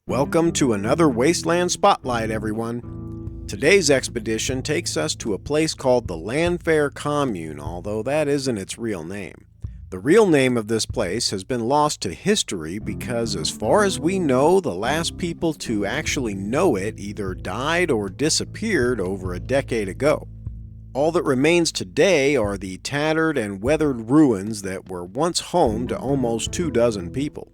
Welcome to another Wasteland Spotlight, everyone. Today's expedition takes us to a place called the Lanfair Commune, although that isn't its real name. The real name of this place has been lost to history because, as far as we know, the last people to actually know it either died or disappeared over a decade ago. All that remains today are the tattered and weathered ruins that were once home to almost 24 people.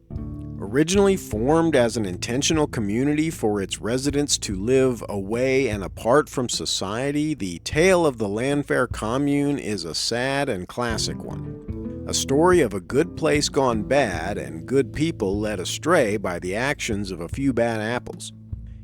Originally formed as an intentional community for its residents to live away and apart from society, the tale of the Lanfair Commune is a sad and classic one. A story of a good place gone bad and good people led astray by the actions of a few bad apples.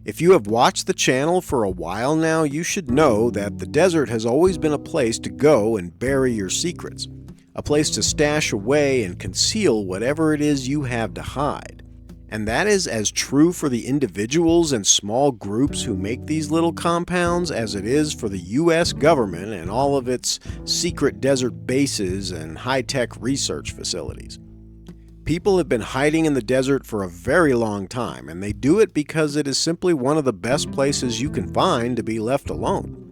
If you have watched the channel for a while now, you should know that the desert has always been a place to go and bury your secrets. A place to stash away and conceal whatever it is you have to hide. And that is as true for the individuals and small groups who make these little compounds as it is for the US government and all of its secret desert bases and high-tech research facilities. People have been hiding in the desert for a very long time, and they do it because it is simply one of the best places you can find to be left alone.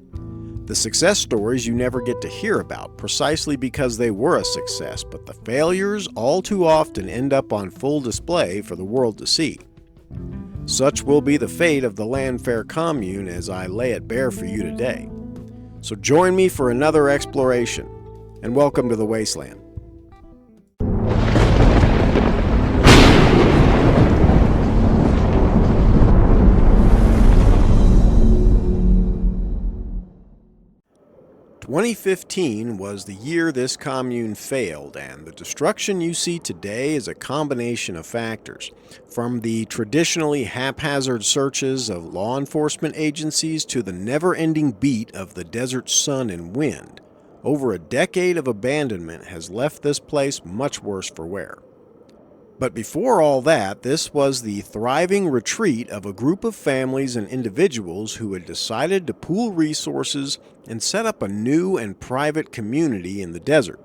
The success stories you never get to hear about, precisely because they were a success, but the failures all too often end up on full display for the world to see. Such will be the fate of the Lanfair Commune as I lay it bare for you today. So join me for another exploration, and welcome to the Wasteland. "2015 was the year this commune failed, and the destruction you see today is a combination of factors. From the traditionally haphazard searches of law enforcement agencies to the never-ending beat of the desert sun and wind, over a decade of abandonment has left this place much worse for wear. But before all that, this was the thriving retreat of a group of families and individuals who had decided to pool resources and set up a new and private community in the desert.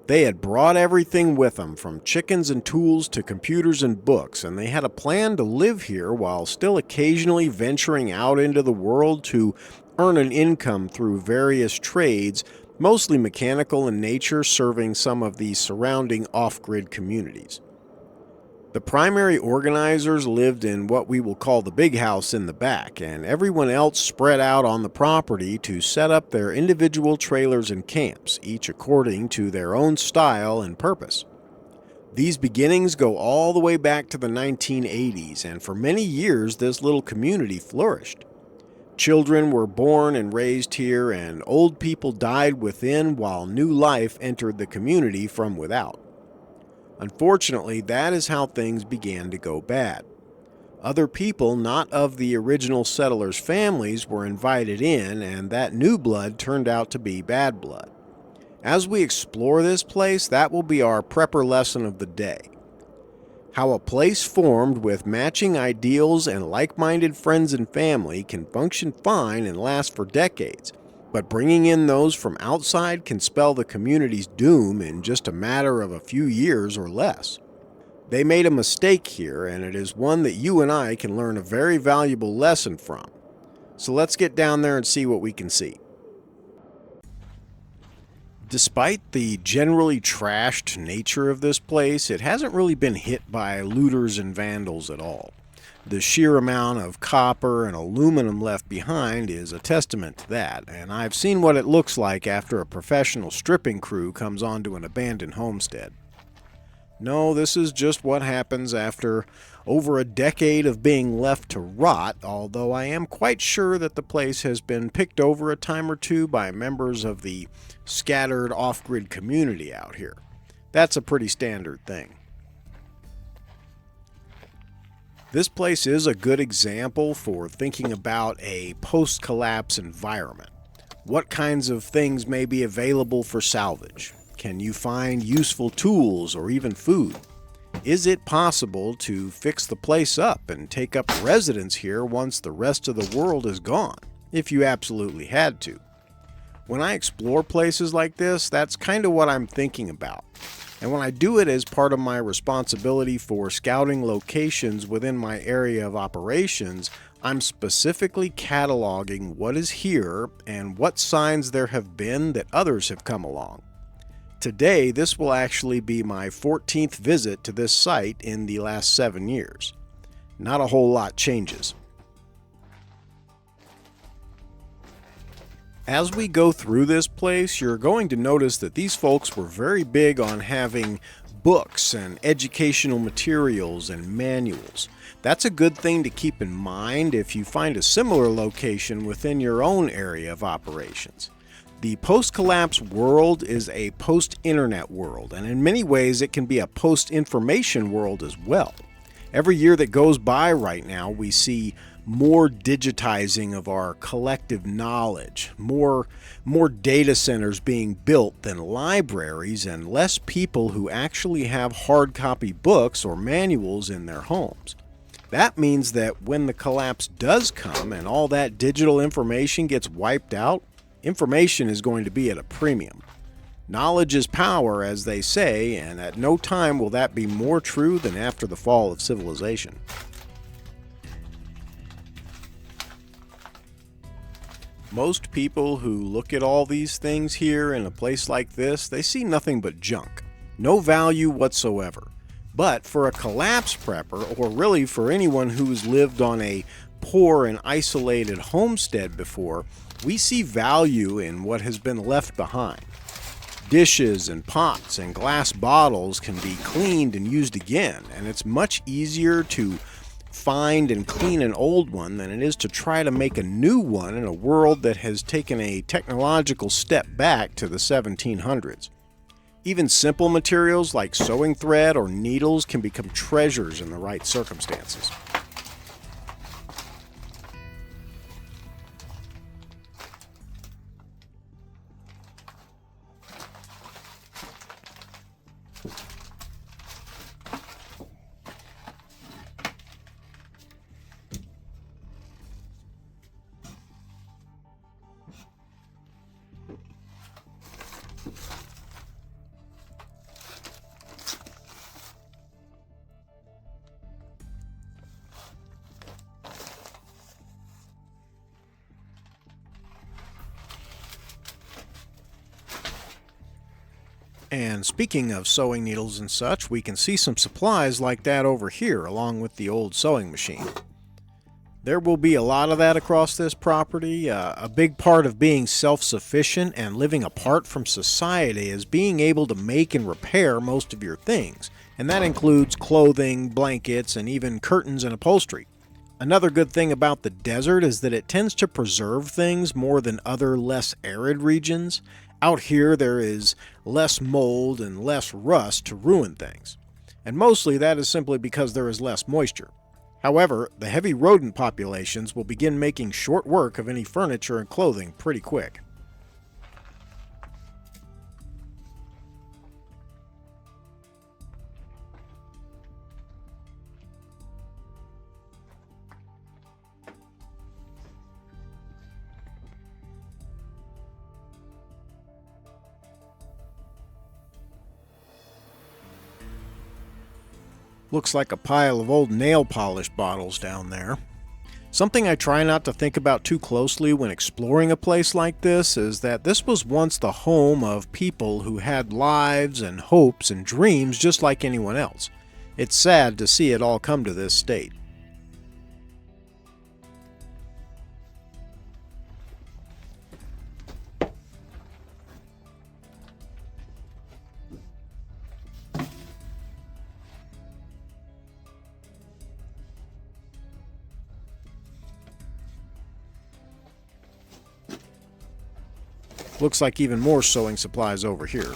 They had brought everything with them, from chickens and tools to computers and books, and they had a plan to live here while still occasionally venturing out into the world to earn an income through various trades, mostly mechanical in nature, serving some of the surrounding off-grid communities. The primary organizers lived in what we will call the big house in the back, and everyone else spread out on the property to set up their individual trailers and camps, each according to their own style and purpose. These beginnings go all the way back to the 1980s, and for many years this little community flourished. Children were born and raised here, and old people died within while new life entered the community from without. Unfortunately, that is how things began to go bad. Other people not of the original settlers' families were invited in, and that new blood turned out to be bad blood. As we explore this place, that will be our prepper lesson of the day. How a place formed with matching ideals and like-minded friends and family can function fine and last for decades, but bringing in those from outside can spell the community's doom in just a matter of a few years or less. They made a mistake here, and it is one that you and I can learn a very valuable lesson from. So let's get down there and see what we can see. Despite the generally trashed nature of this place, it hasn't really been hit by looters and vandals at all. The sheer amount of copper and aluminum left behind is a testament to that, and I've seen what it looks like after a professional stripping crew comes onto an abandoned homestead. No, this is just what happens after over a decade of being left to rot, although I am quite sure that the place has been picked over a time or two by members of the scattered off-grid community out here. That's a pretty standard thing. This place is a good example for thinking about a post-collapse environment. What kinds of things may be available for salvage? Can you find useful tools or even food? Is it possible to fix the place up and take up residence here once the rest of the world is gone, if you absolutely had to? When I explore places like this, that's kind of what I'm thinking about. And when I do it as part of my responsibility for scouting locations within my area of operations, I'm specifically cataloging what is here and what signs there have been that others have come along. Today, this will actually be my 14th visit to this site in the last 7 years. Not a whole lot changes. As we go through this place, you're going to notice that these folks were very big on having books and educational materials and manuals. That's a good thing to keep in mind if you find a similar location within your own area of operations. The post-collapse world is a post-internet world, and in many ways it can be a post-information world as well. Every year that goes by right now, we see more digitizing of our collective knowledge, more data centers being built than libraries, and less people who actually have hard copy books or manuals in their homes. That means that when the collapse does come and all that digital information gets wiped out, information is going to be at a premium. Knowledge is power, as they say, and at no time will that be more true than after the fall of civilization. Most people who look at all these things here in a place like this, they see nothing but junk. No value whatsoever. But for a collapse prepper, or really for anyone who's lived on a poor and isolated homestead before, we see value in what has been left behind. Dishes and pots and glass bottles can be cleaned and used again, and it's much easier to find and clean an old one than it is to try to make a new one in a world that has taken a technological step back to the 1700s. Even simple materials like sewing thread or needles can become treasures in the right circumstances. And speaking of sewing needles and such, we can see some supplies like that over here along with the old sewing machine. There will be a lot of that across this property. A big part of being self-sufficient and living apart from society is being able to make and repair most of your things, and that includes clothing, blankets, and even curtains and upholstery. Another good thing about the desert is that it tends to preserve things more than other less arid regions. Out here there is less mold and less rust to ruin things, and mostly that is simply because there is less moisture. However, the heavy rodent populations will begin making short work of any furniture and clothing pretty quick. Looks like a pile of old nail polish bottles down there. Something I try not to think about too closely when exploring a place like this is that this was once the home of people who had lives and hopes and dreams just like anyone else. It's sad to see it all come to this state. Looks like even more sewing supplies over here.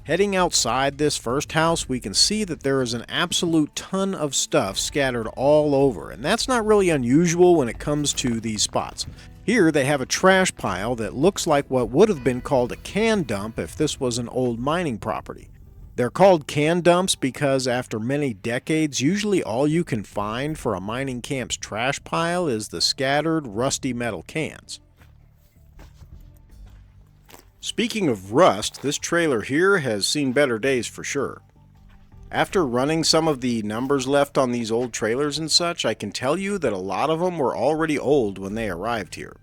Heading outside this first house, we can see that there is an absolute ton of stuff scattered all over, and that's not really unusual when it comes to these spots. Here they have a trash pile that looks like what would have been called a can dump if this was an old mining property. They're called can dumps because after many decades, usually all you can find for a mining camp's trash pile is the scattered, rusty metal cans. Speaking of rust, this trailer here has seen better days for sure. After running some of the numbers left on these old trailers and such, I can tell you that a lot of them were already old when they arrived here.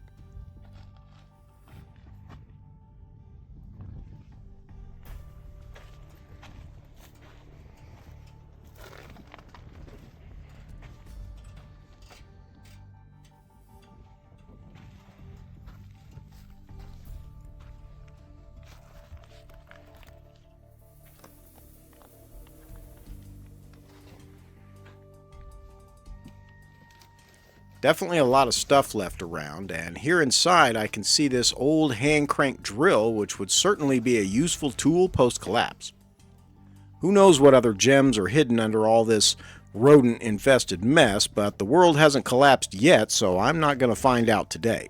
Definitely a lot of stuff left around, and here inside I can see this old hand crank drill, which would certainly be a useful tool post-collapse. Who knows what other gems are hidden under all this rodent-infested mess, but the world hasn't collapsed yet, so I'm not going to find out today.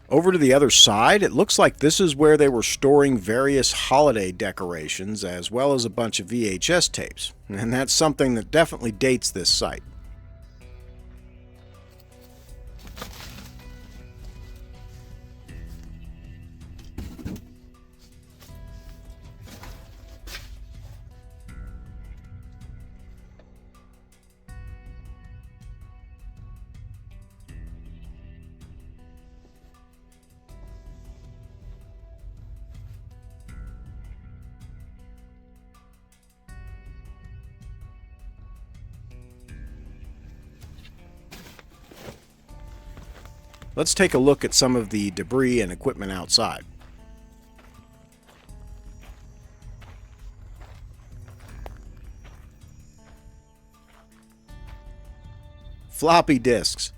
Over to the other side, it looks like this is where they were storing various holiday decorations as well as a bunch of VHS tapes, and that's something that definitely dates this site. Let's take a look at some of the debris and equipment outside. Floppy disks.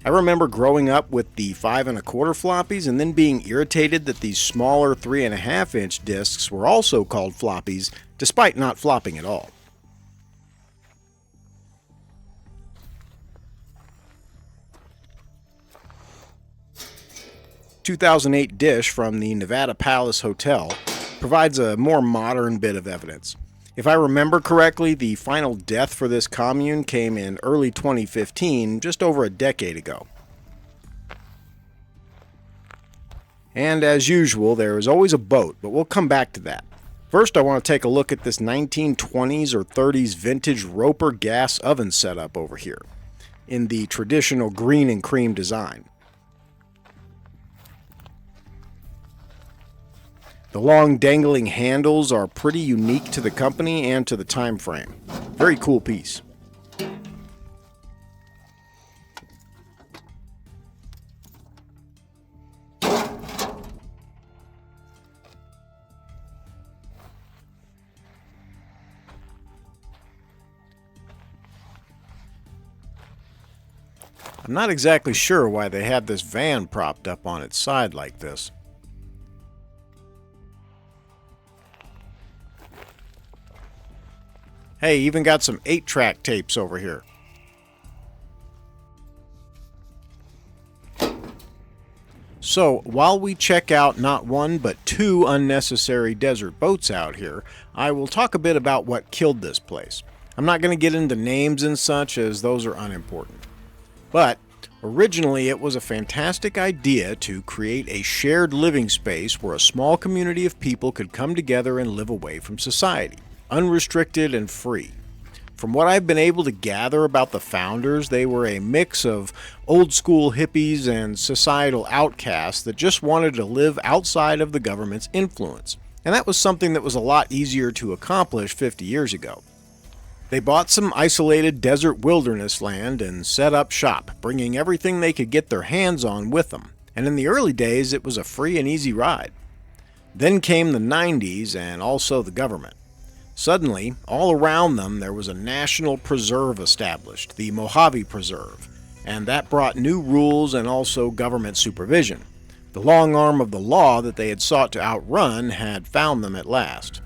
I remember growing up with the 5 1/4 floppies and then being irritated that these smaller 3.5-inch disks were also called floppies, despite not flopping at all. 2008 dish from the Nevada Palace Hotel provides a more modern bit of evidence. If I remember correctly, the final death for this commune came in early 2015, just over a decade ago. And as usual, there is always a boat, but we'll come back to that. First, I want to take a look at this 1920s or 30s vintage Roper gas oven setup over here, in the traditional green and cream design. The long dangling handles are pretty unique to the company and to the time frame. Very cool piece. I'm not exactly sure why they had this van propped up on its side like this. Hey, even got some 8-track tapes over here. So, while we check out not one but two unnecessary desert boats out here, I will talk a bit about what killed this place. I'm not going to get into names and such, as those are unimportant. But originally, it was a fantastic idea to create a shared living space where a small community of people could come together and live away from society, unrestricted and free. From what I've been able to gather about the founders, they were a mix of old school hippies and societal outcasts that just wanted to live outside of the government's influence. And that was something that was a lot easier to accomplish 50 years ago. They bought some isolated desert wilderness land and set up shop, bringing everything they could get their hands on with them. And in the early days, it was a free and easy ride. Then came the 90s and also the government. Suddenly, all around them, there was a national preserve established, the Mojave Preserve, and that brought new rules and also government supervision. The long arm of the law that they had sought to outrun had found them at last.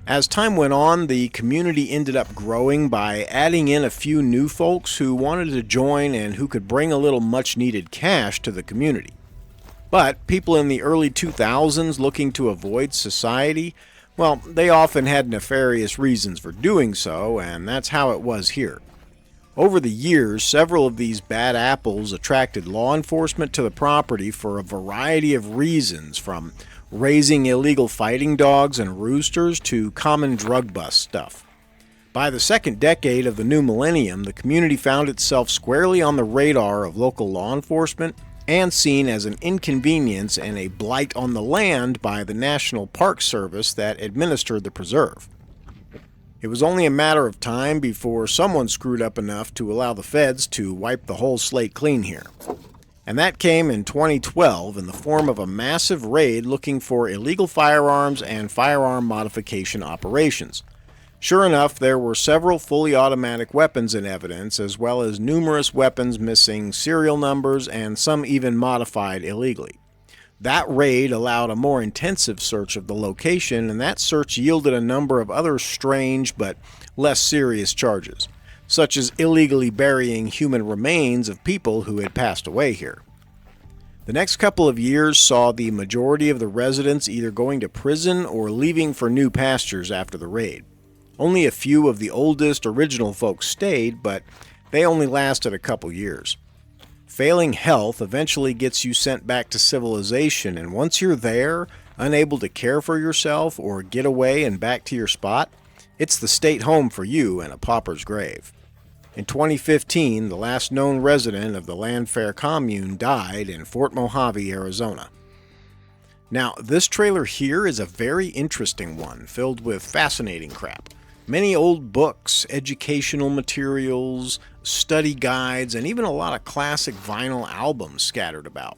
As time went on, the community ended up growing by adding in a few new folks who wanted to join and who could bring a little much-needed cash to the community. But people in the early 2000s looking to avoid society, well, they often had nefarious reasons for doing so, and that's how it was here. Over the years, several of these bad apples attracted law enforcement to the property for a variety of reasons, from raising illegal fighting dogs and roosters to common drug bust stuff. By the second decade of the new millennium, the community found itself squarely on the radar of local law enforcement and seen as an inconvenience and a blight on the land by the National Park Service that administered the preserve. It was only a matter of time before someone screwed up enough to allow the feds to wipe the whole slate clean here. And that came in 2012 in the form of a massive raid looking for illegal firearms and firearm modification operations. Sure enough, there were several fully automatic weapons in evidence, as well as numerous weapons missing serial numbers and some even modified illegally. That raid allowed a more intensive search of the location, and that search yielded a number of other strange but less serious charges, such as illegally burying human remains of people who had passed away here. The next couple of years saw the majority of the residents either going to prison or leaving for new pastures after the raid. Only a few of the oldest original folks stayed, but they only lasted a couple years. Failing health eventually gets you sent back to civilization, and once you're there, unable to care for yourself or get away and back to your spot, it's the state home for you and a pauper's grave. In 2015, the last known resident of the Lanfair Commune died in Fort Mojave, Arizona. Now, this trailer here is a very interesting one, filled with fascinating crap. Many old books, educational materials, study guides, and even a lot of classic vinyl albums scattered about.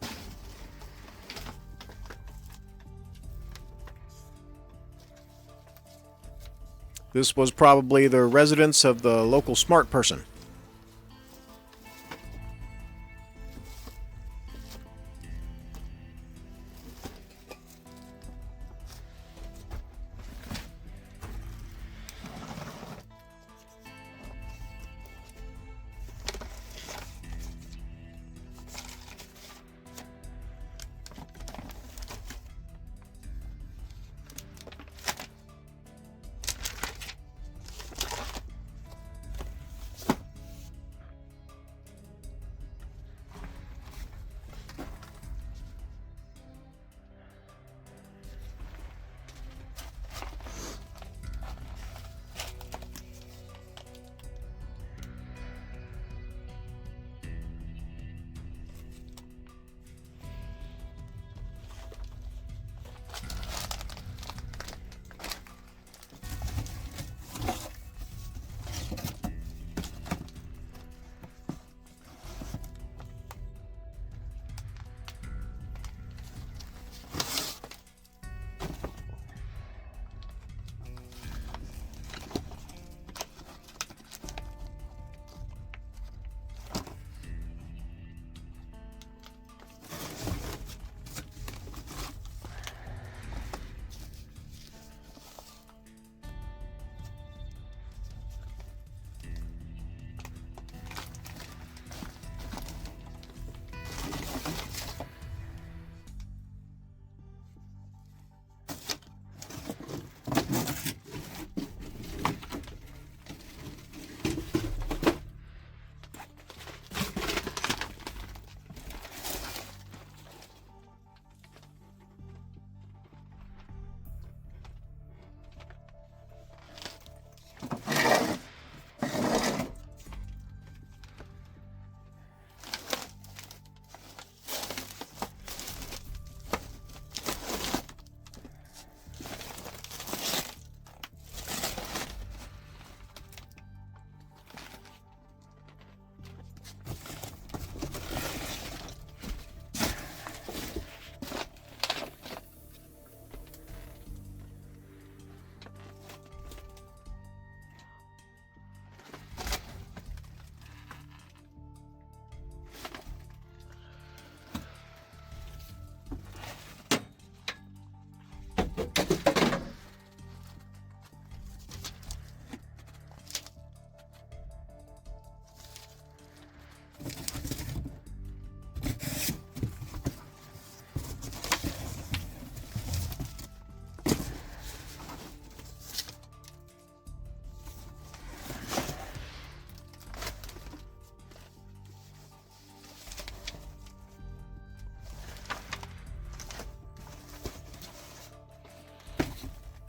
This was probably the residence of the local smart person.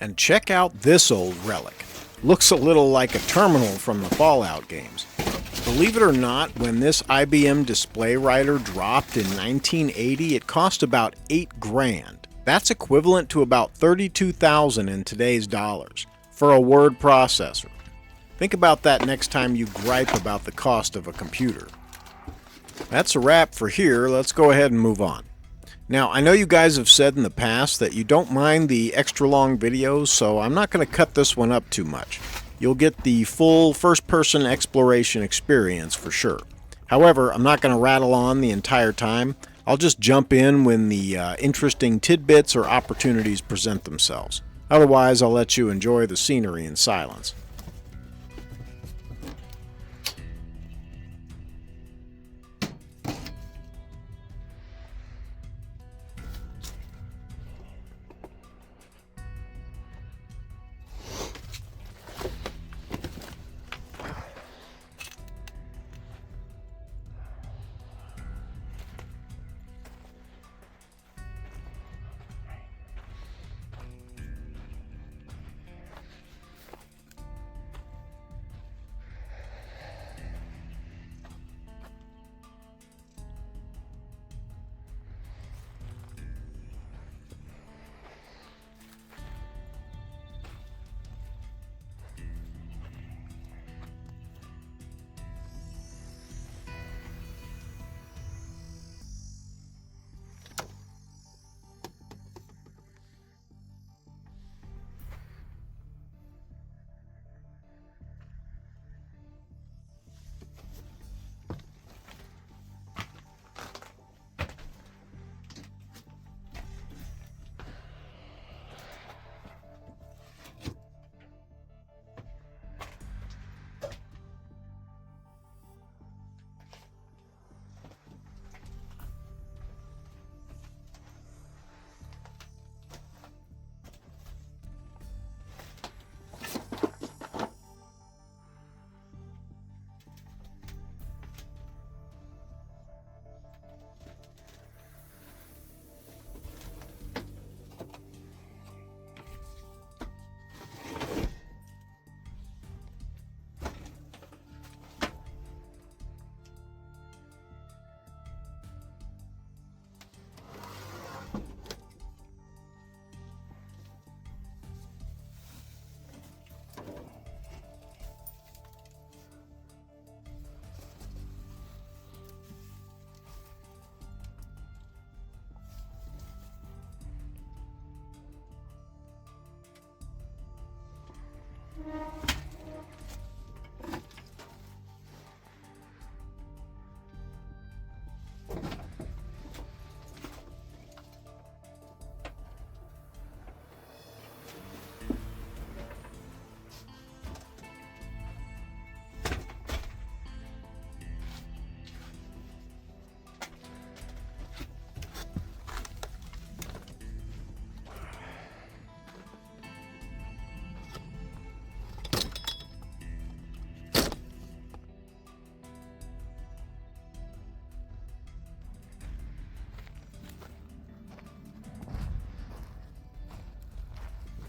And check out this old relic. Looks a little like a terminal from the Fallout games. Believe it or not, when this IBM display writer dropped in 1980, it cost about $8,000. That's equivalent to about $32,000 in today's dollars for a word processor. Think about that next time you gripe about the cost of a computer. That's a wrap for here. Let's go ahead and move on. Now, I know you guys have said in the past that you don't mind the extra long videos, so I'm not going to cut this one up too much. You'll get the full first-person exploration experience for sure. However, I'm not going to rattle on the entire time. I'll just jump in when the interesting tidbits or opportunities present themselves. Otherwise, I'll let you enjoy the scenery in silence.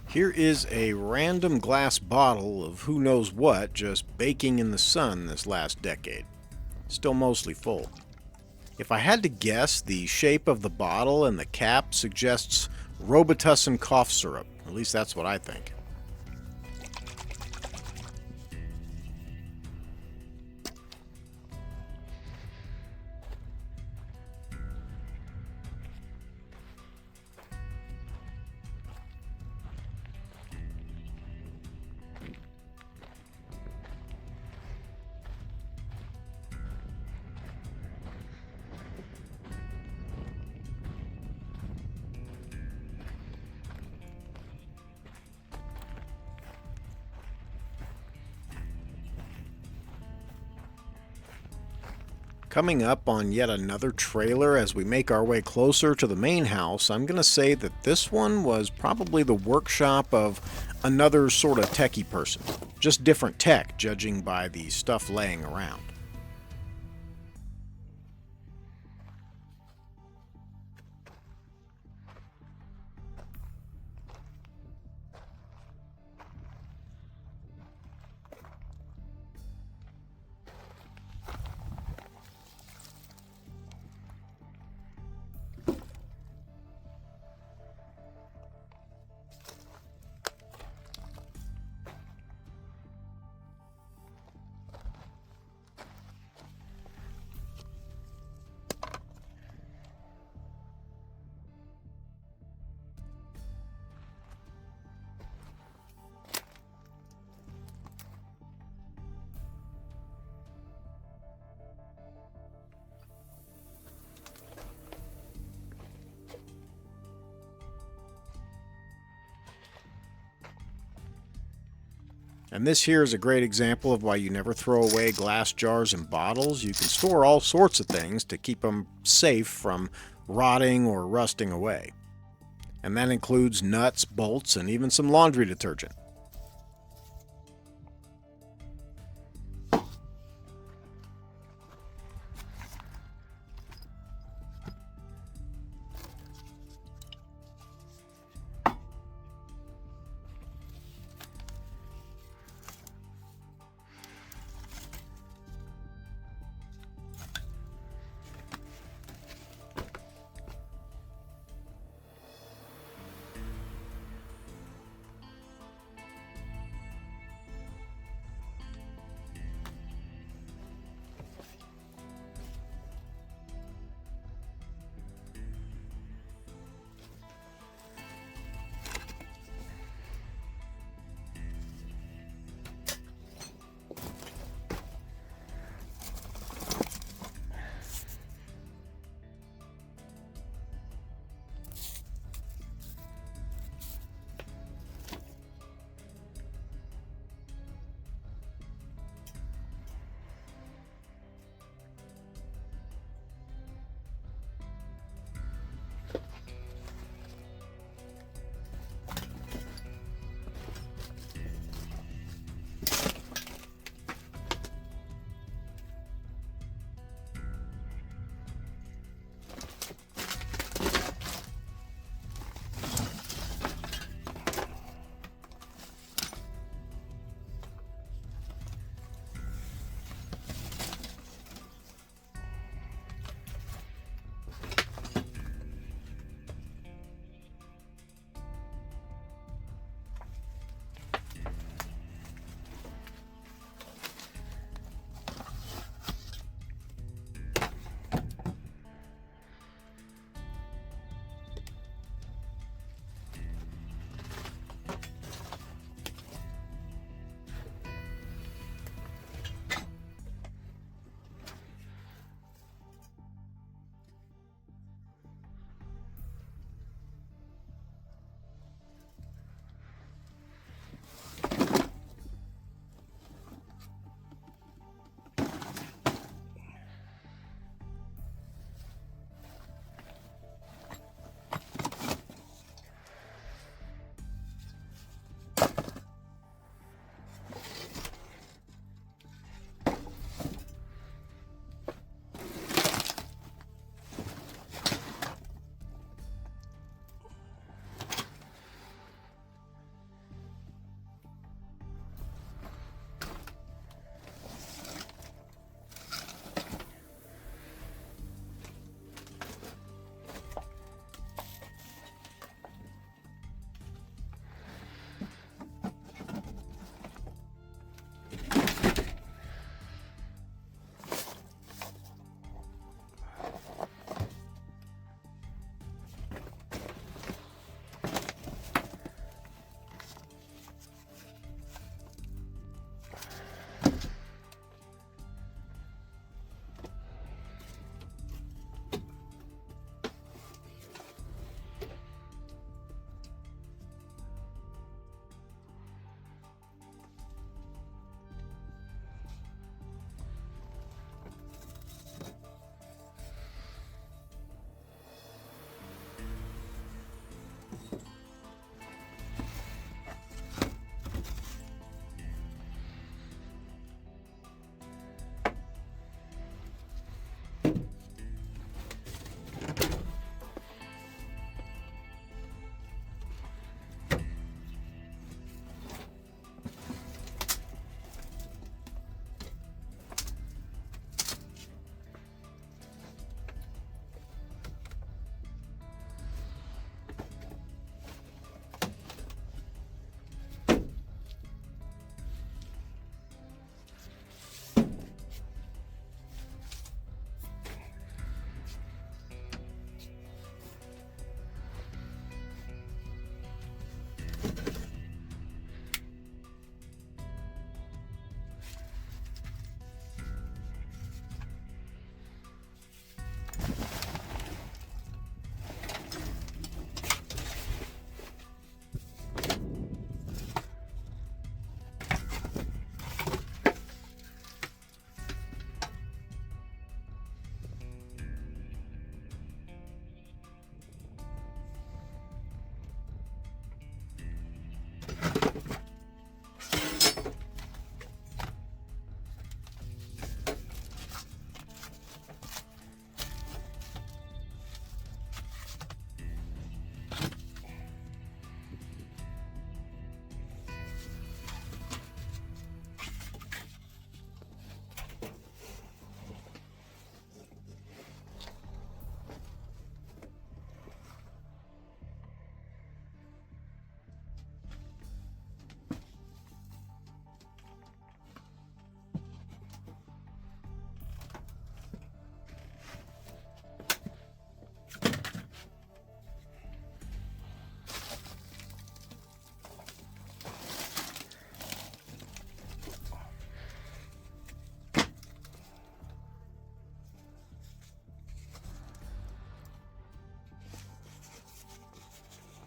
Here is a random glass bottle of who knows what just baking in the sun this last decade. Still mostly full. If I had to guess, the shape of the bottle and the cap suggests Robitussin cough syrup. At least that's what I think. Coming up on yet another trailer as we make our way closer to the main house, I'm going to say that this one was probably the workshop of another sort of techie person. Just different tech, judging by the stuff laying around. And this here is a great example of why you never throw away glass jars and bottles. You can store all sorts of things to keep them safe from rotting or rusting away. And that includes nuts, bolts, and even some laundry detergent.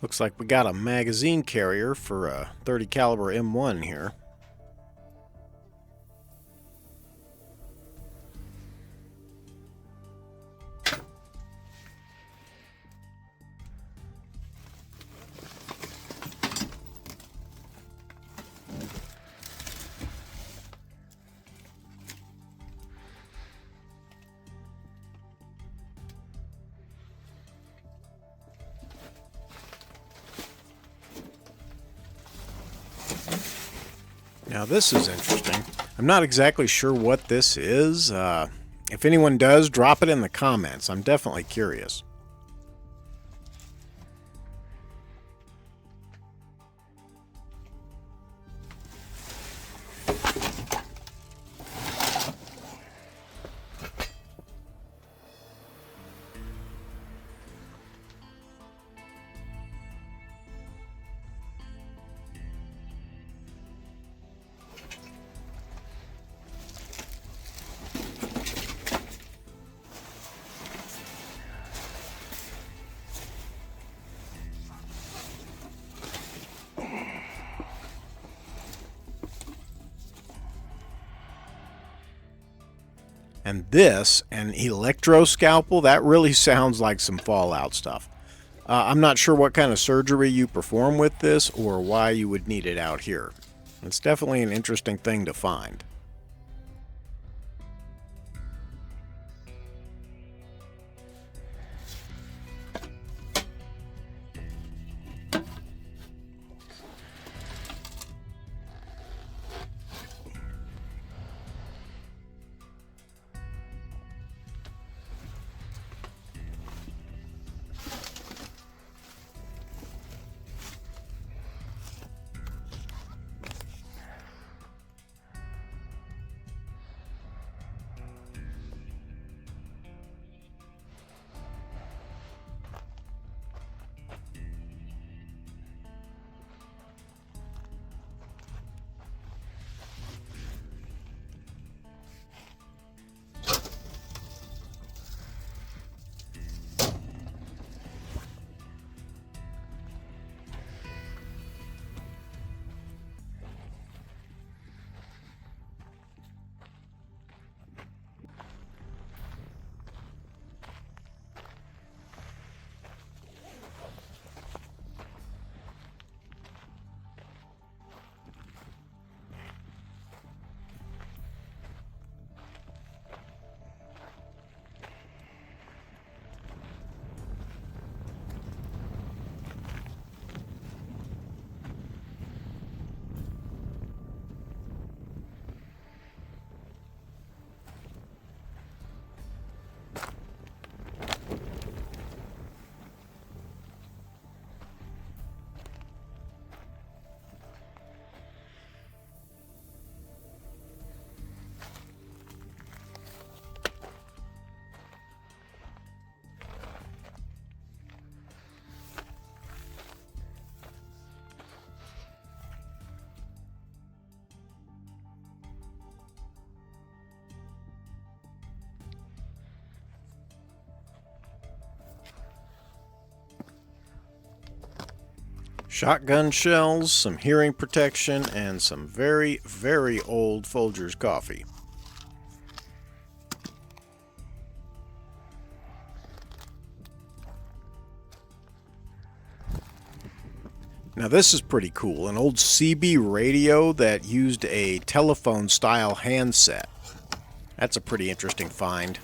Looks like we got a magazine carrier for a 30 caliber M1 here. Now this is interesting. I'm not exactly sure what this is. If anyone does, drop it in the comments. I'm definitely curious. And this, an electro scalpel, that really sounds like some Fallout stuff. I'm not sure what kind of surgery you perform with this or why you would need it out here. It's definitely an interesting thing to find. Shotgun shells, some hearing protection, and some very, very old Folgers coffee. Now this is pretty cool, an old CB radio that used a telephone style handset. That's a pretty interesting find.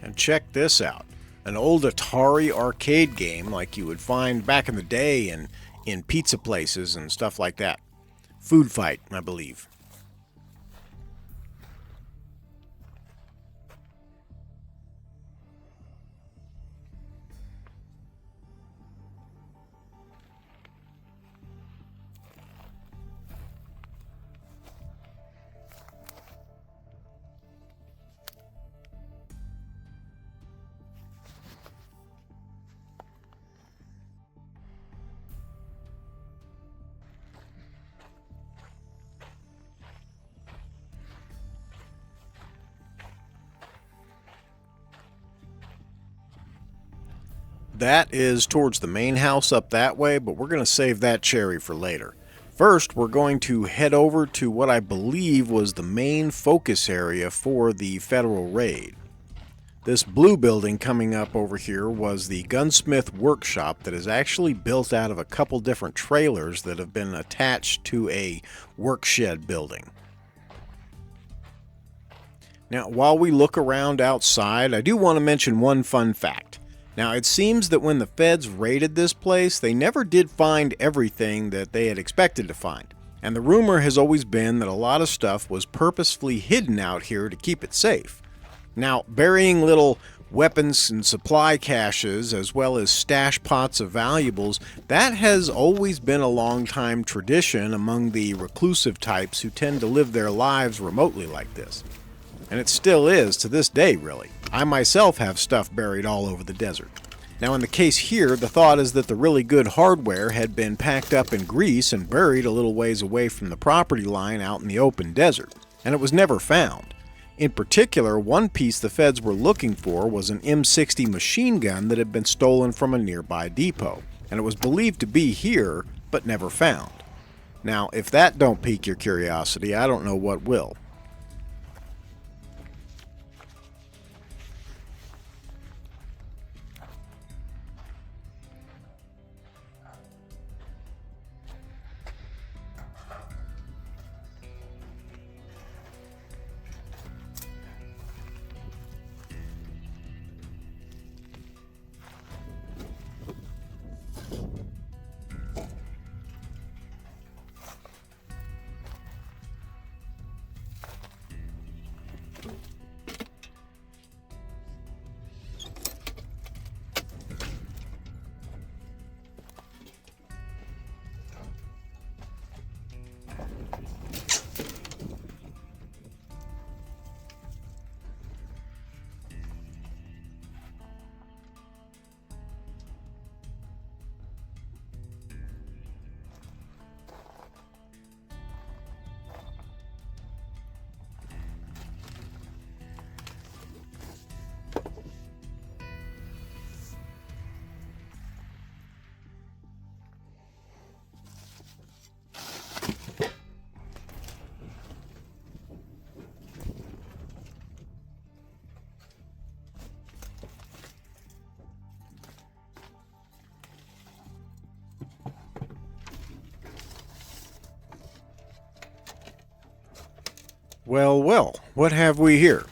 And check this out. An old Atari arcade game like you would find back in the day in pizza places and stuff like that. Food Fight, I believe. That is towards the main house up that way, but we're going to save that cherry for later. First, we're going to head over to what I believe was the main focus area for the federal raid. This blue building coming up over here was the gunsmith workshop that is actually built out of a couple different trailers that have been attached to a workshed building. Now, while we look around outside, I do want to mention one fun fact. Now, it seems that when the feds raided this place, they never did find everything that they had expected to find. And the rumor has always been that a lot of stuff was purposefully hidden out here to keep it safe. Now, burying little weapons and supply caches, as well as stash pots of valuables, that has always been a long-time tradition among the reclusive types who tend to live their lives remotely like this. And it still is to this day, really. I myself have stuff buried all over the desert. Now, in the case here, the thought is that the really good hardware had been packed up in Greece and buried a little ways away from the property line out in the open desert, and it was never found. In particular, one piece the feds were looking for was an M60 machine gun that had been stolen from a nearby depot, and it was believed to be here, but never found. Now, if that don't pique your curiosity, I don't know what will. Well, well, what have we here?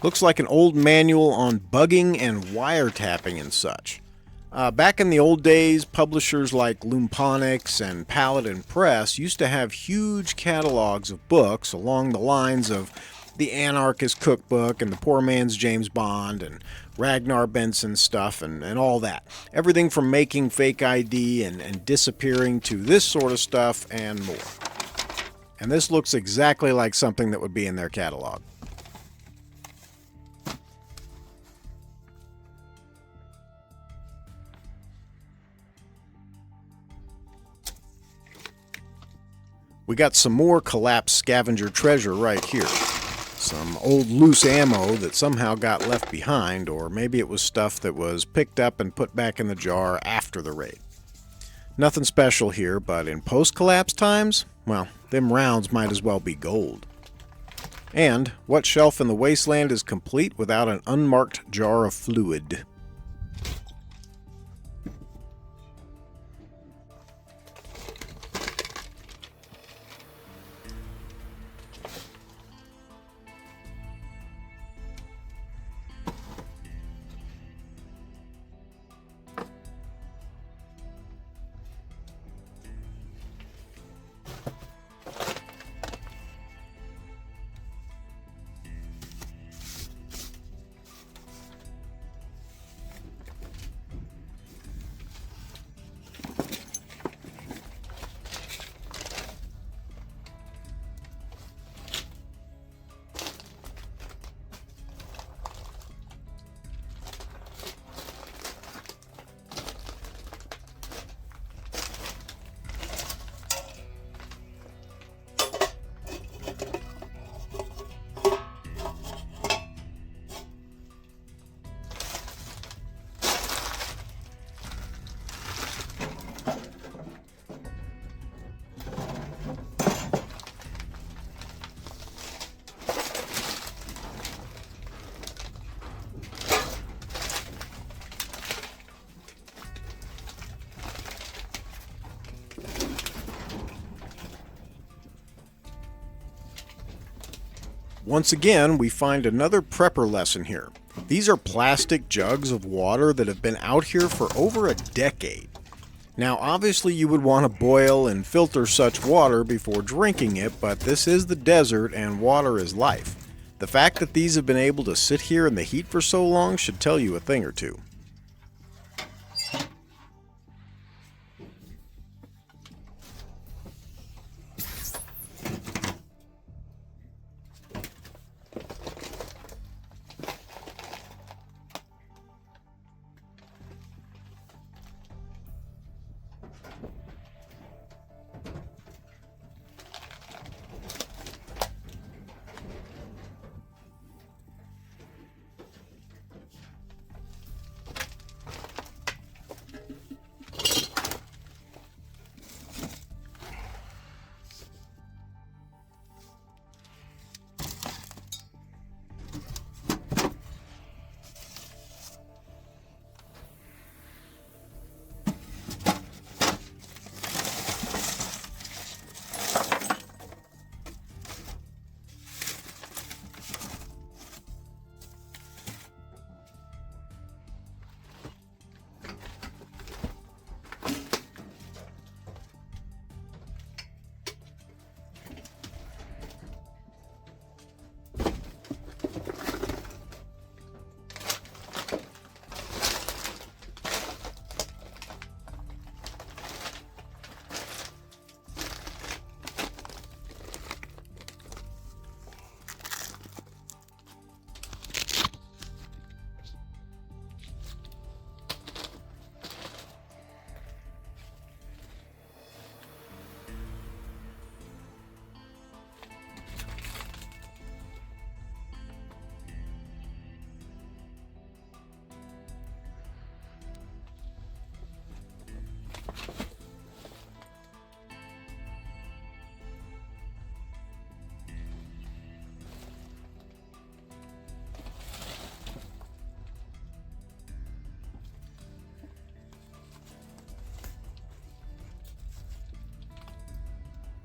Looks like an old manual on bugging and wiretapping and such. Back in the old days, publishers like Lumponics and Paladin Press used to have huge catalogs of books along the lines of the Anarchist Cookbook and the Poor Man's James Bond and Ragnar Benson stuff and all that. Everything from making fake ID and disappearing to this sort of stuff and more. And this looks exactly like something that would be in their catalog. We got some more collapsed scavenger treasure right here. Some old loose ammo that somehow got left behind, or maybe it was stuff that was picked up and put back in the jar after the raid. Nothing special here, but in post-collapse times, well, them rounds might as well be gold. And what shelf in the wasteland is complete without an unmarked jar of fluid? Once again, we find another prepper lesson here. These are plastic jugs of water that have been out here for over a decade. Now, obviously you would want to boil and filter such water before drinking it, but this is the desert and water is life. The fact that these have been able to sit here in the heat for so long should tell you a thing or two.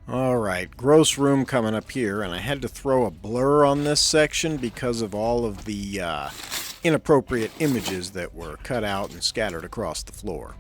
Alright, gross room coming up here, and I had to throw a blur on this section because of all of the inappropriate images that were cut out and scattered across the floor.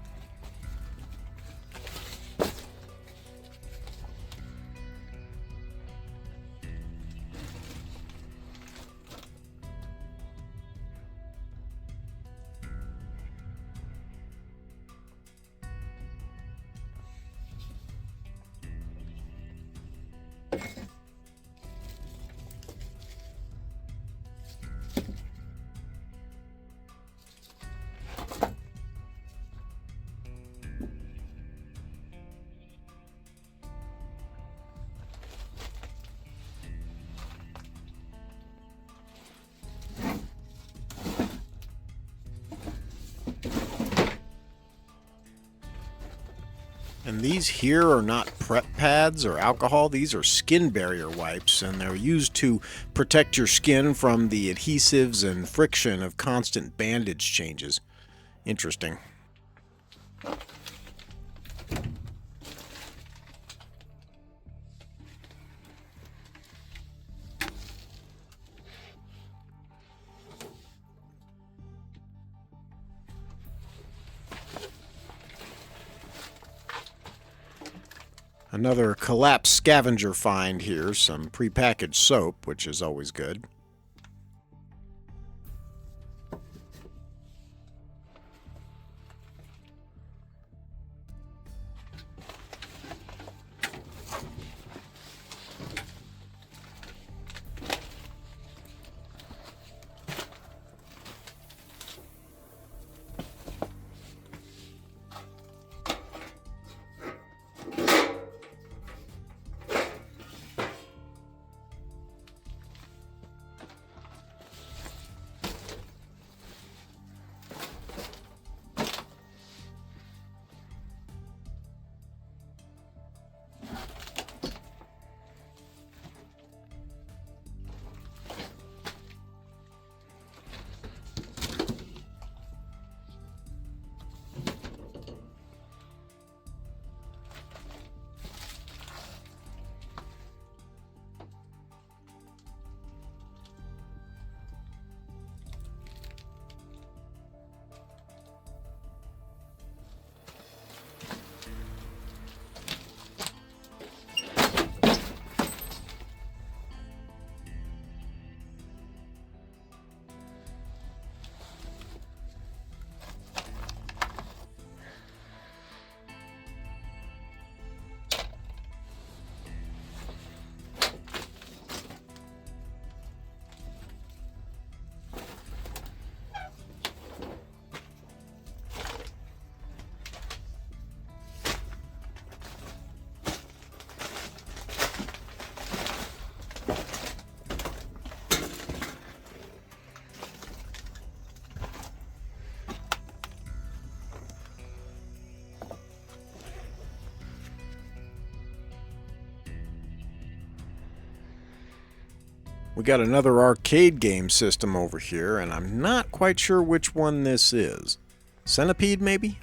And these here are not prep pads or alcohol, these are skin barrier wipes, and they're used to protect your skin from the adhesives and friction of constant bandage changes. Interesting. Another collapsed scavenger find here, some prepackaged soap, which is always good. We got another arcade game system over here, and I'm not quite sure which one this is. Centipede, maybe?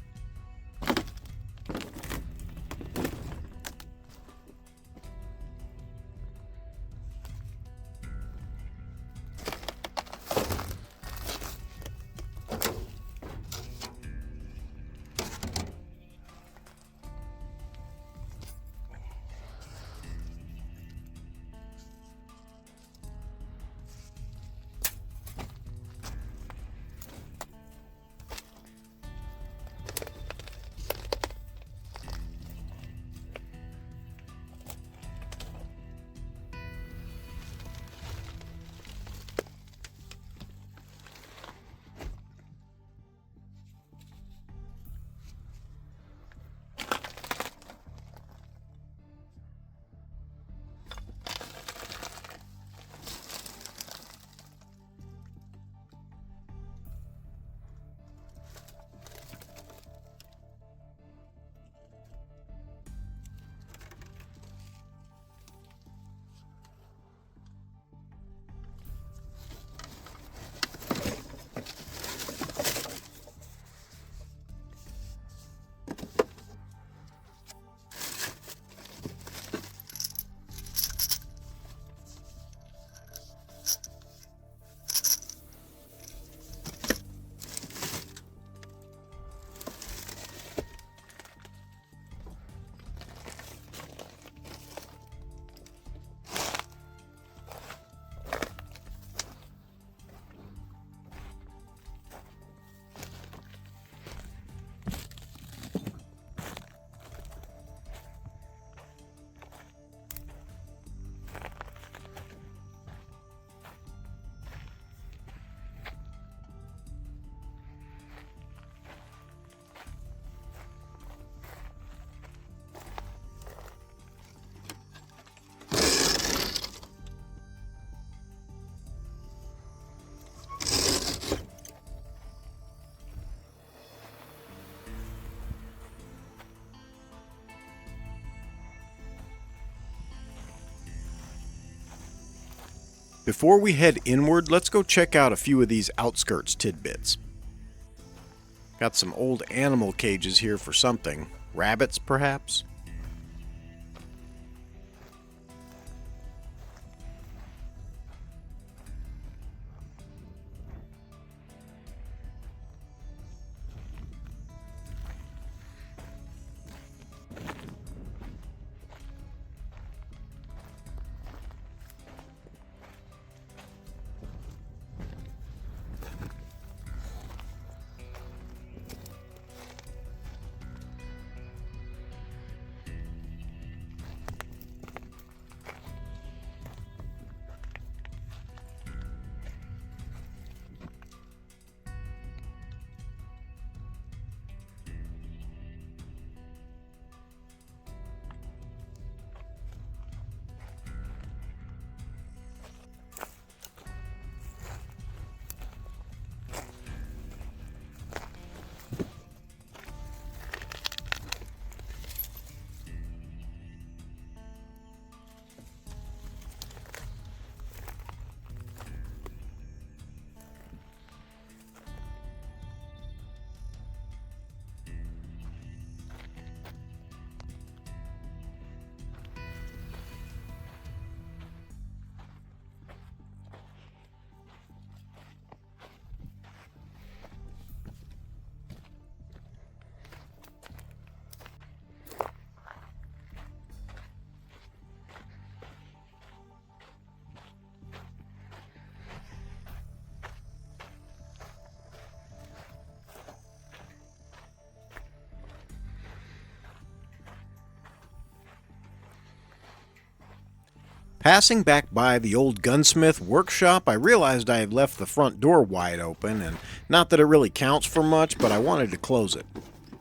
Before we head inward, let's go check out a few of these outskirts tidbits. Got some old animal cages here for something. Rabbits, perhaps? Passing back by the old gunsmith workshop, I realized I had left the front door wide open, and not that it really counts for much, but I wanted to close it.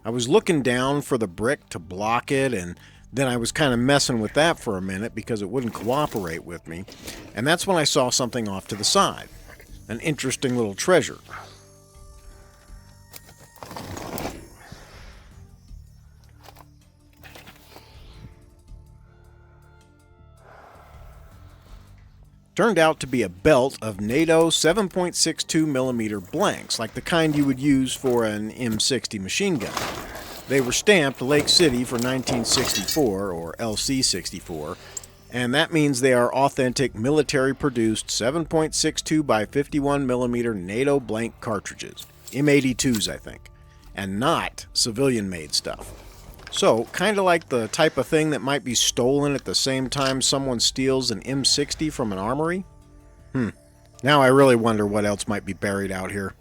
I was looking down for the brick to block it, and then I was kind of messing with that for a minute because it wouldn't cooperate with me, and that's when I saw something off to the side. An interesting little treasure. turned out to be a belt of NATO 7.62mm blanks, like the kind you would use for an M60 machine gun. They were stamped Lake City for 1964, or LC64, and that means they are authentic military-produced 7.62 by 51mm NATO blank cartridges, M82s I think, and not civilian-made stuff. So, kind of like the type of thing that might be stolen at the same time someone steals an M60 from an armory? Now I really wonder what else might be buried out here.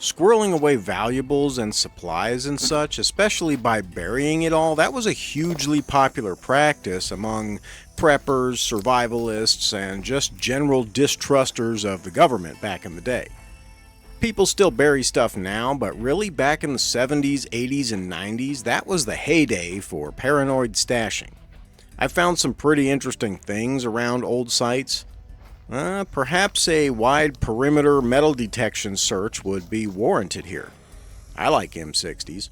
Squirreling away valuables and supplies and such, especially by burying it all, that was a hugely popular practice among preppers, survivalists, and just general distrusters of the government back in the day. People still bury stuff now, but really back in the 70s, 80s, and 90s, that was the heyday for paranoid stashing. I found some pretty interesting things around old sites. Perhaps a wide perimeter metal detection search would be warranted here. I like M60s.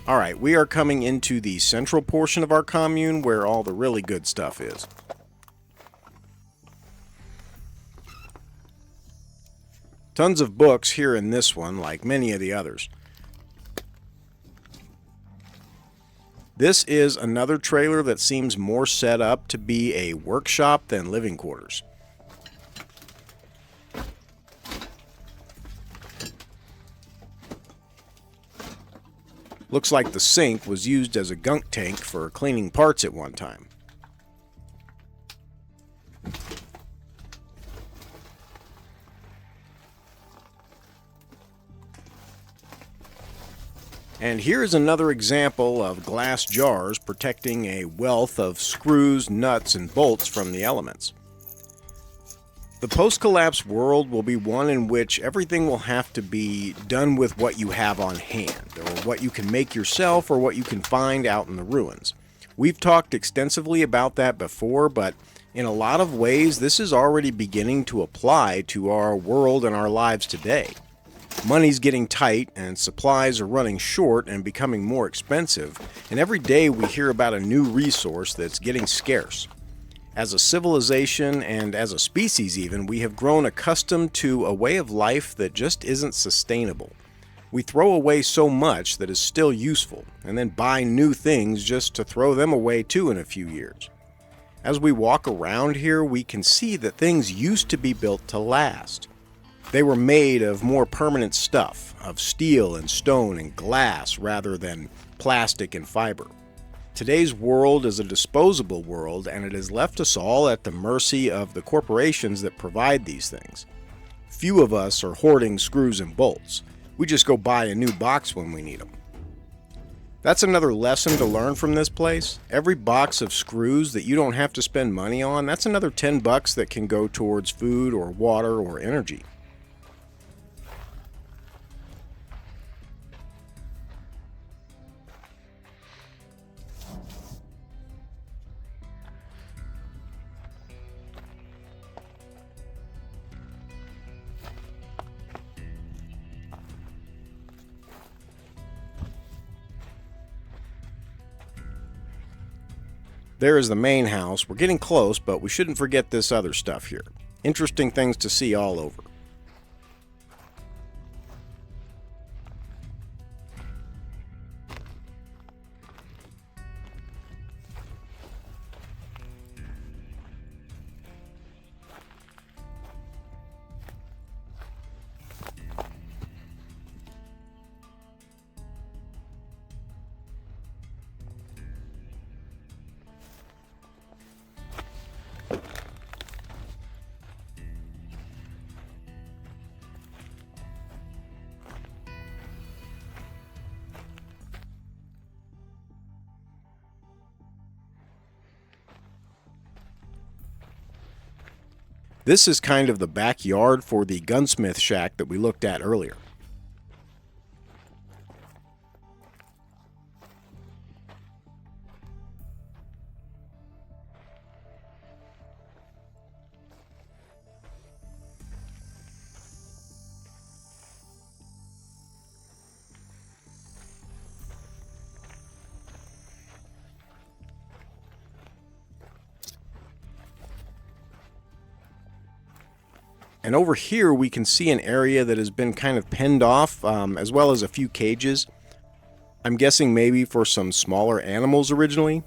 Alright, we are coming into the central portion of our commune where all the really good stuff is. Tons of books here in this one, like many of the others. This is another trailer that seems more set up to be a workshop than living quarters. Looks like the sink was used as a gunk tank for cleaning parts at one time. And here's another example of glass jars protecting a wealth of screws, nuts, and bolts from the elements. The post-collapse world will be one in which everything will have to be done with what you have on hand, or what you can make yourself, or what you can find out in the ruins. We've talked extensively about that before, but in a lot of ways this is already beginning to apply to our world and our lives today. Money's getting tight, and supplies are running short and becoming more expensive, and every day we hear about a new resource that's getting scarce. As a civilization, and as a species even, we have grown accustomed to a way of life that just isn't sustainable. We throw away so much that is still useful, and then buy new things just to throw them away too in a few years. As we walk around here, we can see that things used to be built to last. They were made of more permanent stuff, of steel and stone and glass rather than plastic and fiber. Today's world is a disposable world, and it has left us all at the mercy of the corporations that provide these things. Few of us are hoarding screws and bolts. We just go buy a new box when we need them. That's another lesson to learn from this place. Every box of screws that you don't have to spend money on, that's another $10 that can go towards food or water or energy. There is the main house. We're getting close, but we shouldn't forget this other stuff here. Interesting things to see all over. This is kind of the backyard for the gunsmith shack that we looked at earlier. And over here we can see an area that has been kind of penned off, as well as a few cages. I'm guessing maybe for some smaller animals originally.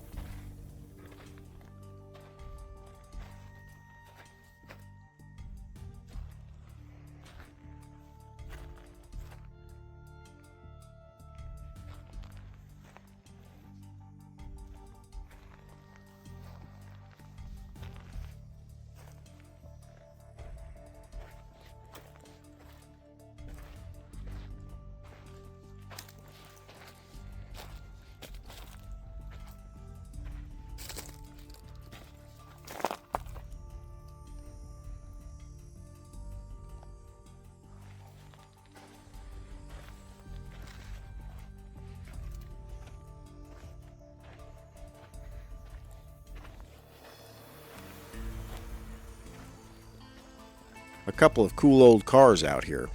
A couple of cool old cars out here.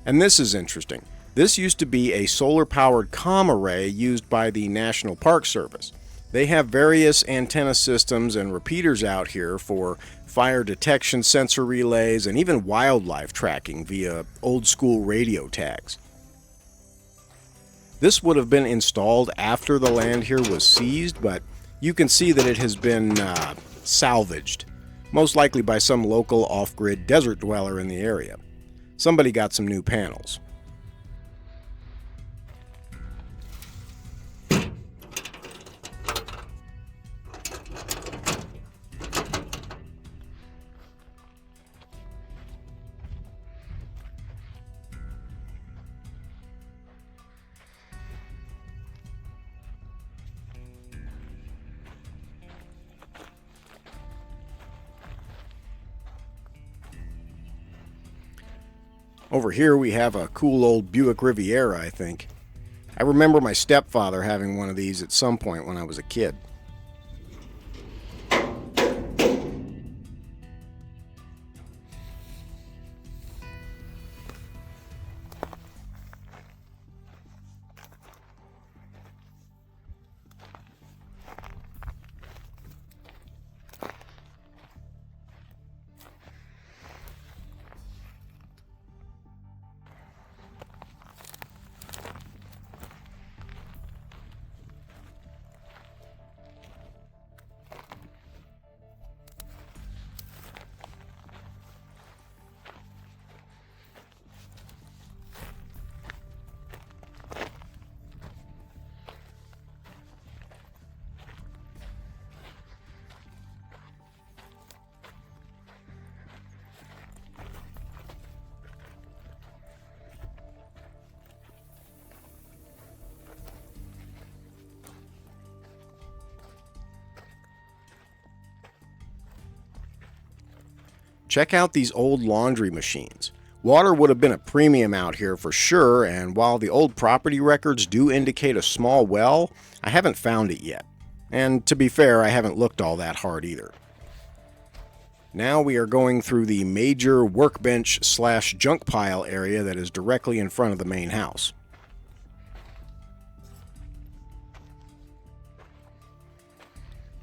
And this is interesting. This used to be a solar-powered comm array used by the National Park Service. They have various antenna systems and repeaters out here for fire detection sensor relays and even wildlife tracking via old-school radio tags. This would have been installed after the land here was seized, but you can see that it has been salvaged, most likely by some local off-grid desert dweller in the area. Somebody got some new panels. Over here we have a cool old Buick Riviera, I think. I remember my stepfather having one of these at some point when I was a kid. Check out these old laundry machines. Water would have been a premium out here for sure, and while the old property records do indicate a small well, I haven't found it yet. And to be fair, I haven't looked all that hard either. Now we are going through the major workbench / junk pile area that is directly in front of the main house.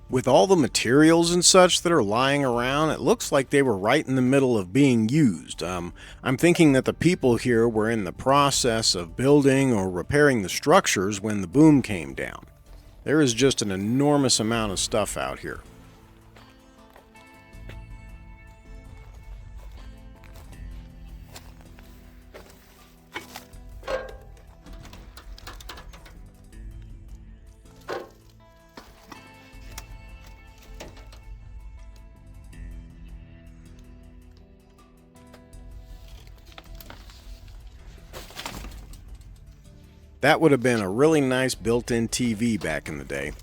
With all the materials and such that are lying around, it looks like they were right in the middle of being used. I'm thinking that the people here were in the process of building or repairing the structures when the boom came down. There is just an enormous amount of stuff out here. That would have been a really nice built-in TV back in the day.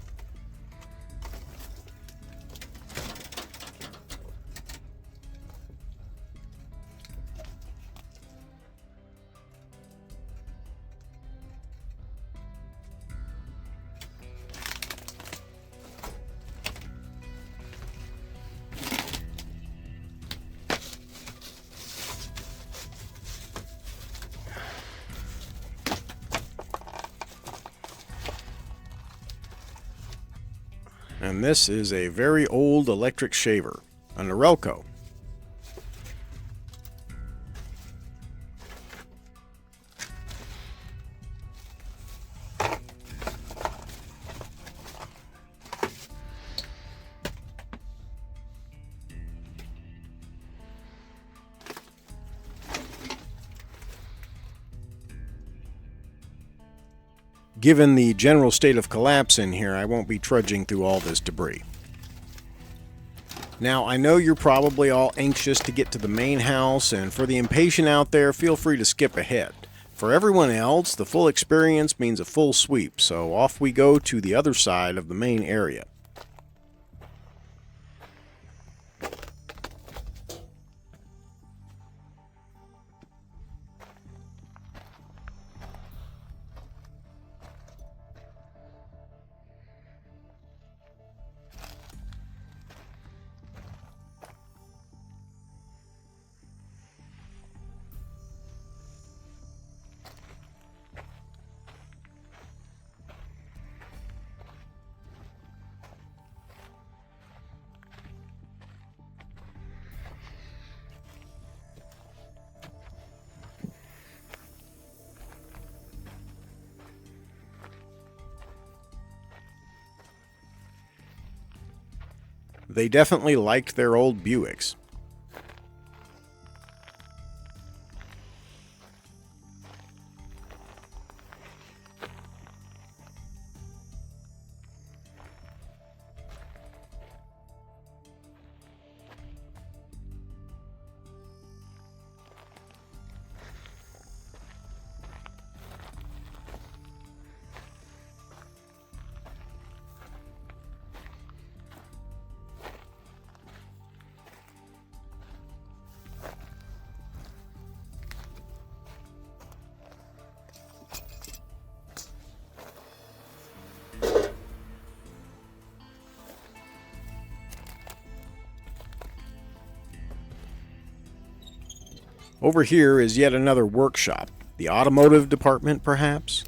And this is a very old electric shaver, an Norelco. Given the general state of collapse in here, I won't be trudging through all this debris. Now, I know you're probably all anxious to get to the main house, and for the impatient out there, feel free to skip ahead. For everyone else, the full experience means a full sweep, so off we go to the other side of the main area. They definitely liked their old Buicks. Over here is yet another workshop. The automotive department, perhaps?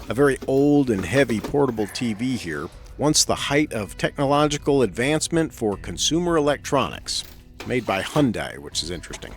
A very old and heavy portable TV here, once the height of technological advancement for consumer electronics, made by Hyundai, which is interesting.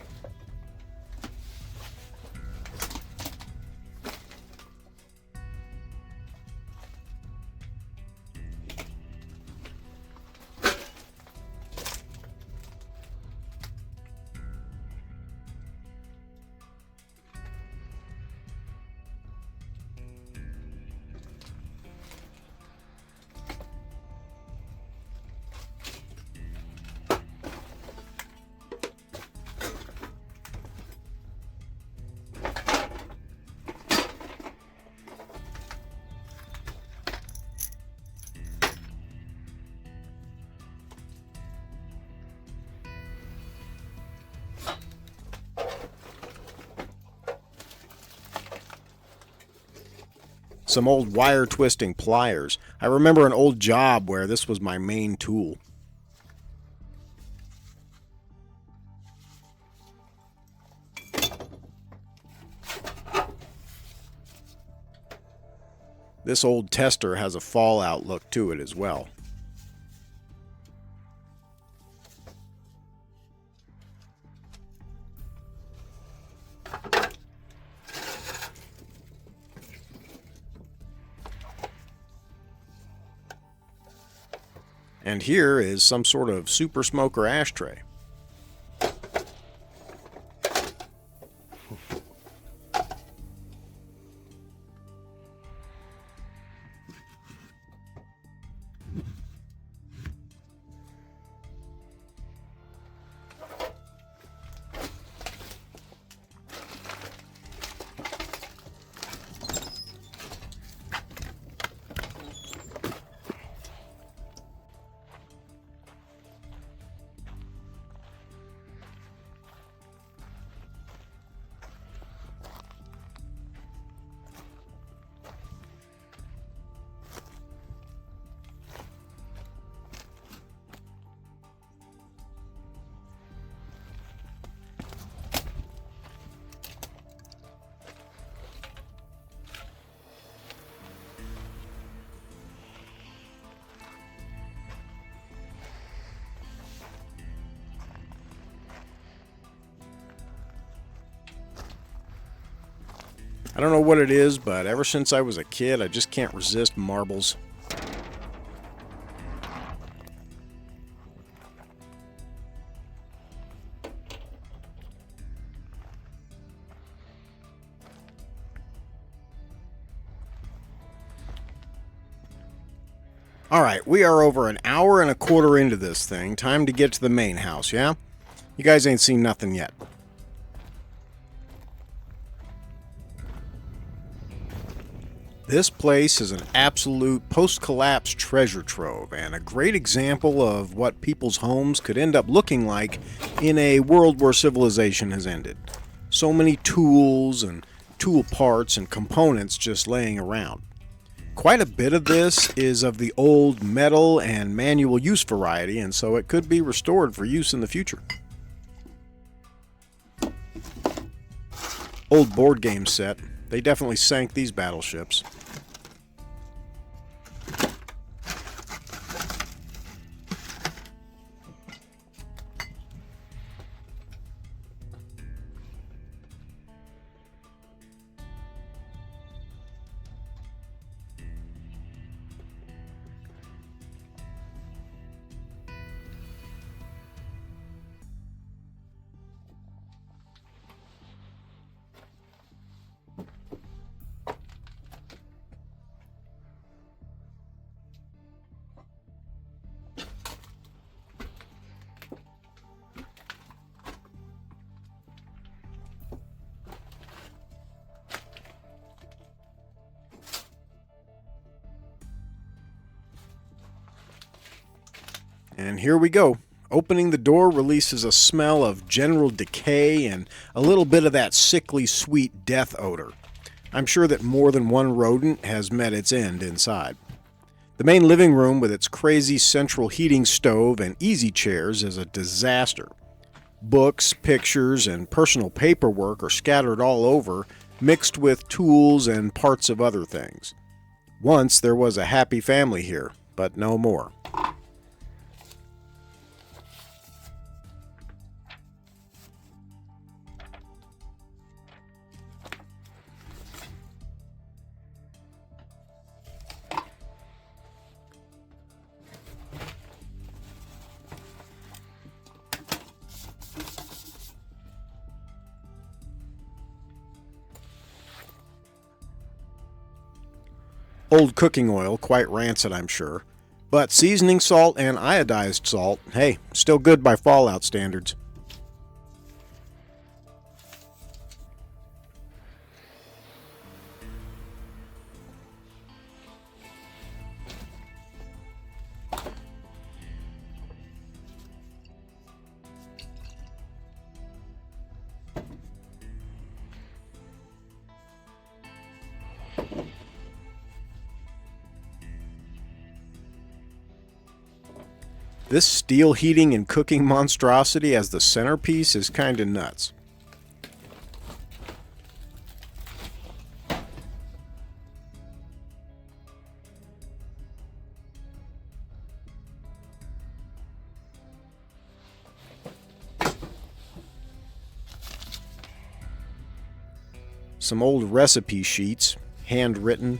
Some old wire twisting pliers. I remember an old job where this was my main tool. This old tester has a fallout look to it as well. And here is some sort of super smoker ashtray. I don't know what it is, but ever since I was a kid, I just can't resist marbles. Alright, we are over an hour and a quarter into this thing. Time to get to the main house, yeah? You guys ain't seen nothing yet. This place is an absolute post-collapse treasure trove and a great example of what people's homes could end up looking like in a world where civilization has ended. So many tools and tool parts and components just laying around. Quite a bit of this is of the old metal and manual use variety, and so it could be restored for use in the future. Old board game set. They definitely sank these battleships. And here we go. Opening the door releases a smell of general decay and a little bit of that sickly sweet death odor. I'm sure that more than one rodent has met its end inside. The main living room with its crazy central heating stove and easy chairs is a disaster. Books, pictures, and personal paperwork are scattered all over, mixed with tools and parts of other things. Once there was a happy family here, but no more. Old cooking oil, quite rancid I'm sure, but seasoning salt and iodized salt, hey, still good by Fallout standards. This steel heating and cooking monstrosity as the centerpiece is kinda nuts. Some old recipe sheets, handwritten.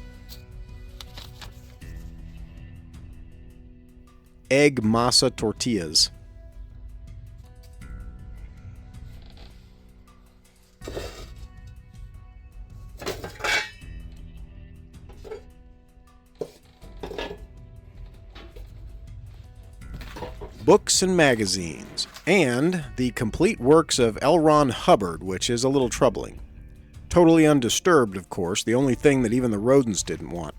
egg masa tortillas. Books and magazines, and the complete works of L. Ron Hubbard, which is a little troubling. Totally undisturbed, of course, the only thing that even the rodents didn't want.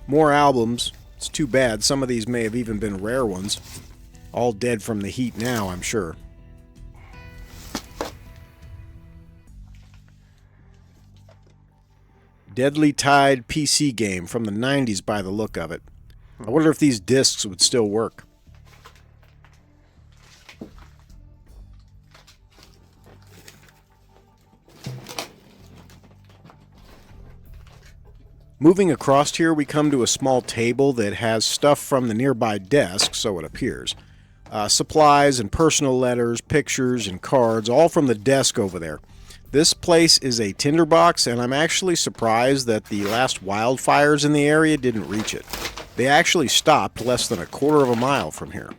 More albums. It's too bad. Some of these may have even been rare ones. All dead from the heat now, I'm sure. Deadly Tide PC game from the 90s by the look of it. I wonder if these discs would still work. Moving across here, we come to a small table that has stuff from the nearby desk, so it appears. Supplies and personal letters, pictures and cards, all from the desk over there. This place is a tinderbox, and I'm actually surprised that the last wildfires in the area didn't reach it. They actually stopped less than a quarter of a mile from here.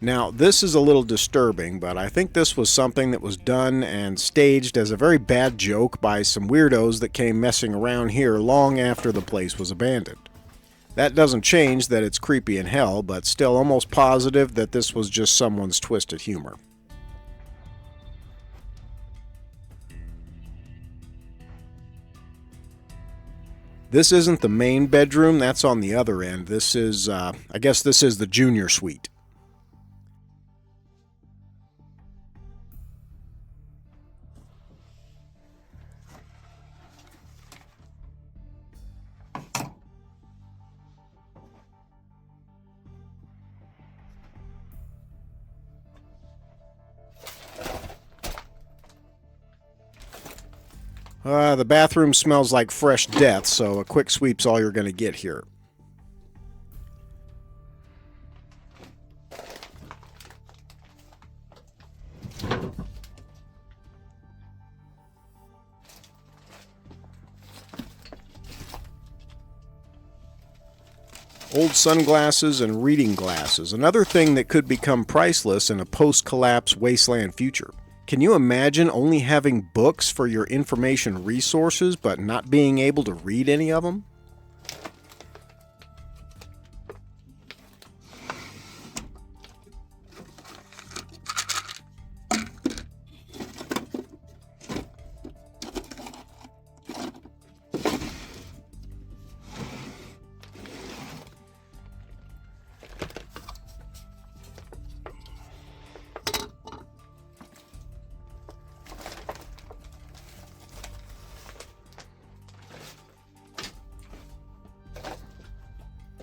Now, this is a little disturbing, but I think this was something that was done and staged as a very bad joke by some weirdos that came messing around here long after the place was abandoned. That doesn't change that it's creepy in hell, but still almost positive that this was just someone's twisted humor. This isn't the main bedroom, that's on the other end. This is, I guess this is the junior suite. The bathroom smells like fresh death, so a quick sweep's all you're going to get here. Old sunglasses and reading glasses, another thing that could become priceless in a post-collapse wasteland future. Can you imagine only having books for your information resources, but not being able to read any of them?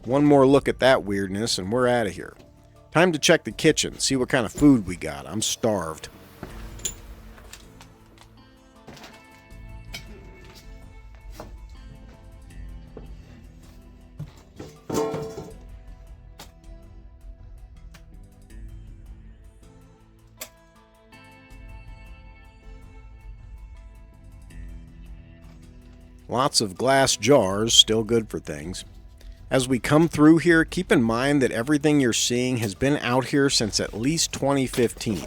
One more look at that weirdness and we're out of here. Time to check the kitchen, see what kind of food we got. I'm starved. Lots of glass jars, still good for things. As we come through here, keep in mind that everything you're seeing has been out here since at least 2015.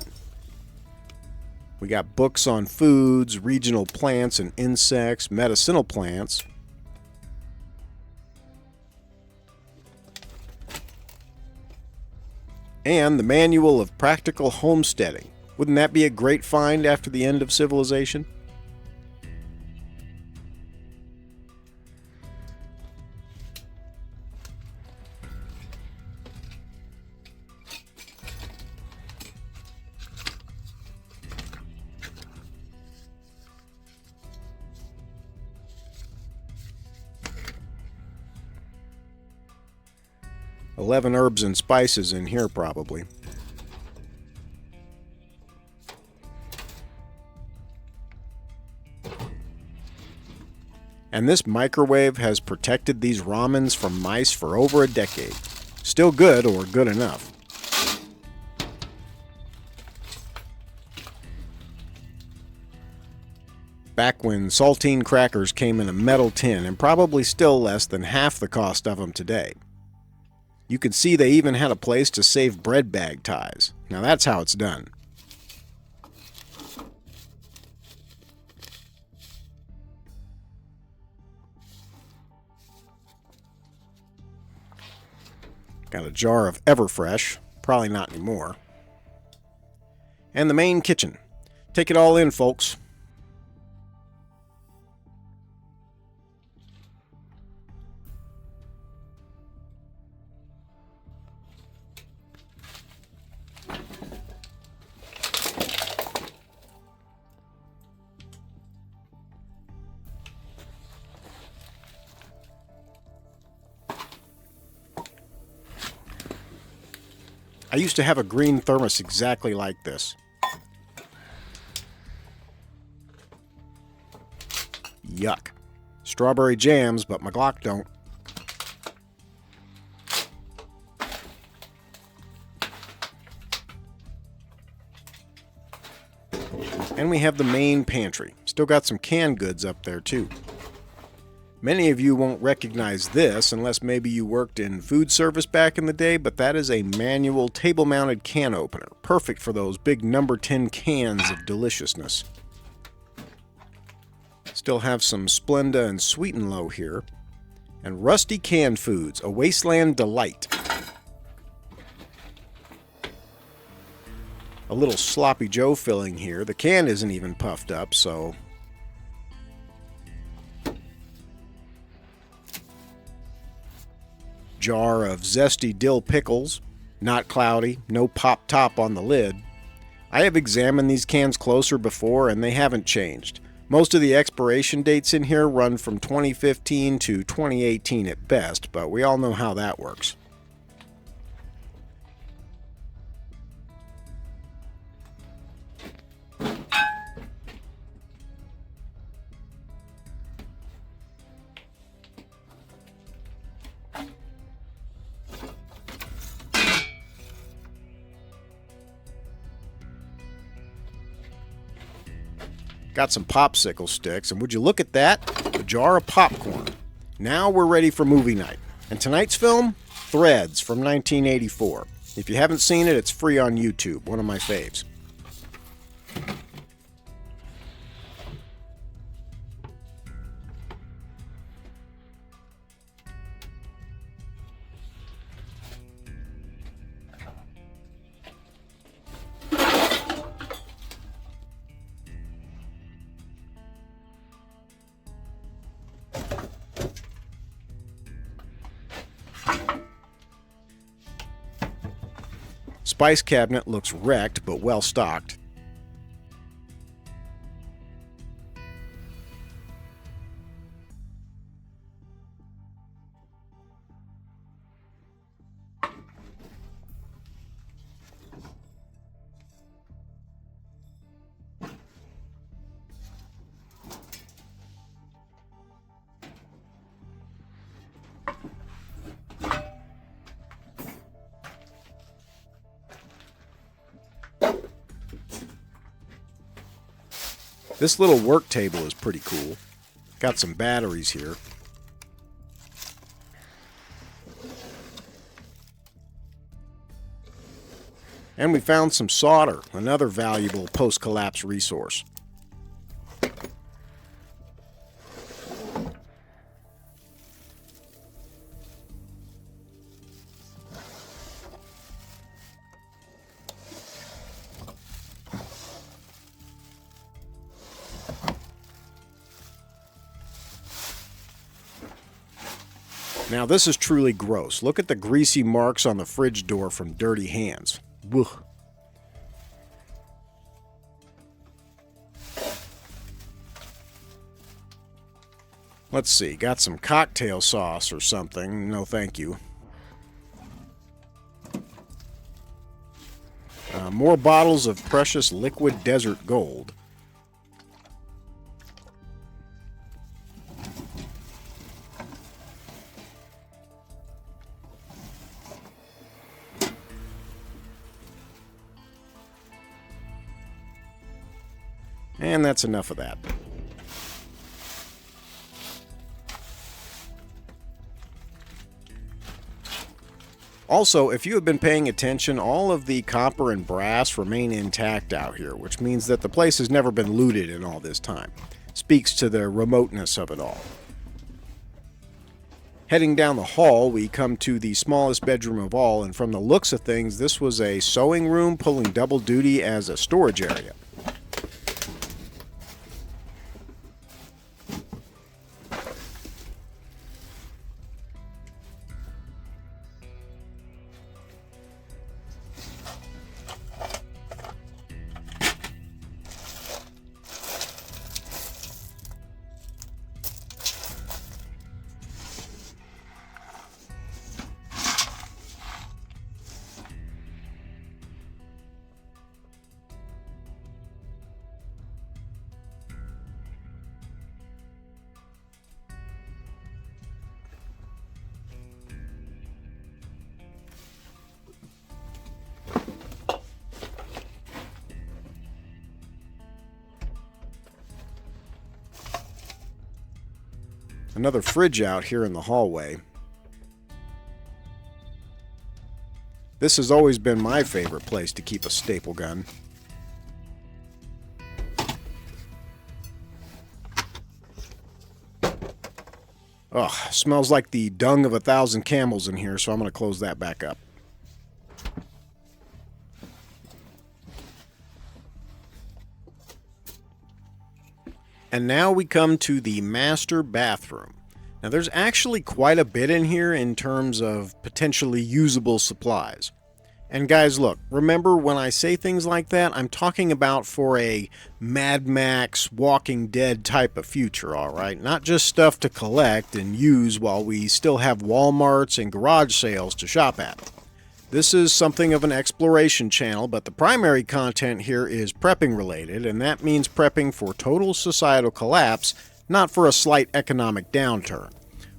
We got books on foods, regional plants and insects, medicinal plants. And the Manual of Practical Homesteading. Wouldn't that be a great find after the end of civilization? $11 herbs and spices in here probably. And this microwave has protected these ramens from mice for over a decade. Still good, or good enough. Back when saltine crackers came in a metal tin, and probably still less than half the cost of them today. You could see they even had a place to save bread bag ties. Now that's how it's done. Got a jar of Everfresh, probably not anymore. And the main kitchen. Take it all in, folks. I used to have a green thermos exactly like this. Yuck. Strawberry jams, but my Glock don't. And we have the main pantry. Still got some canned goods up there too. Many of you won't recognize this unless maybe you worked in food service back in the day, but that is a manual table-mounted can opener. Perfect for those big number 10 cans of deliciousness. Still have some Splenda and Sweet and Low here. And Rusty Canned Foods, a Wasteland Delight. A little Sloppy Joe filling here. The can isn't even puffed up, so... Jar of zesty dill pickles, not cloudy, no pop top on the lid. I have examined these cans closer before and they haven't changed. Most of the expiration dates in here run from 2015 to 2018 at best, but we all know how that works. Got some popsicle sticks, and would you look at that? A jar of popcorn. Now we're ready for movie night. And tonight's film? Threads from 1984. If you haven't seen it, it's free on YouTube, one of my faves. Spice cabinet looks wrecked, but well stocked. This little work table is pretty cool. Got some batteries here. And we found some solder, another valuable post-collapse resource. Now this is truly gross. Look at the greasy marks on the fridge door from dirty hands. Whew. Let's see, got some cocktail sauce or something. No thank you. More bottles of precious liquid desert gold. And that's enough of that. Also, if you have been paying attention, all of the copper and brass remain intact out here, which means that the place has never been looted in all this time. Speaks to the remoteness of it all. Heading down the hall, we come to the smallest bedroom of all, and from the looks of things, this was a sewing room pulling double duty as a storage area. Another fridge out here in the hallway. This has always been my favorite place to keep a staple gun. Ugh, smells like the dung of 1,000 camels in here, so I'm going to close that back up. And now we come to the master bathroom. Now there's actually quite a bit in here in terms of potentially usable supplies. And guys, look, remember when I say things like that, I'm talking about for a Mad Max, Walking Dead type of future, alright? Not just stuff to collect and use while we still have Walmarts and garage sales to shop at. This is something of an exploration channel, but the primary content here is prepping related, and that means prepping for total societal collapse, not for a slight economic downturn.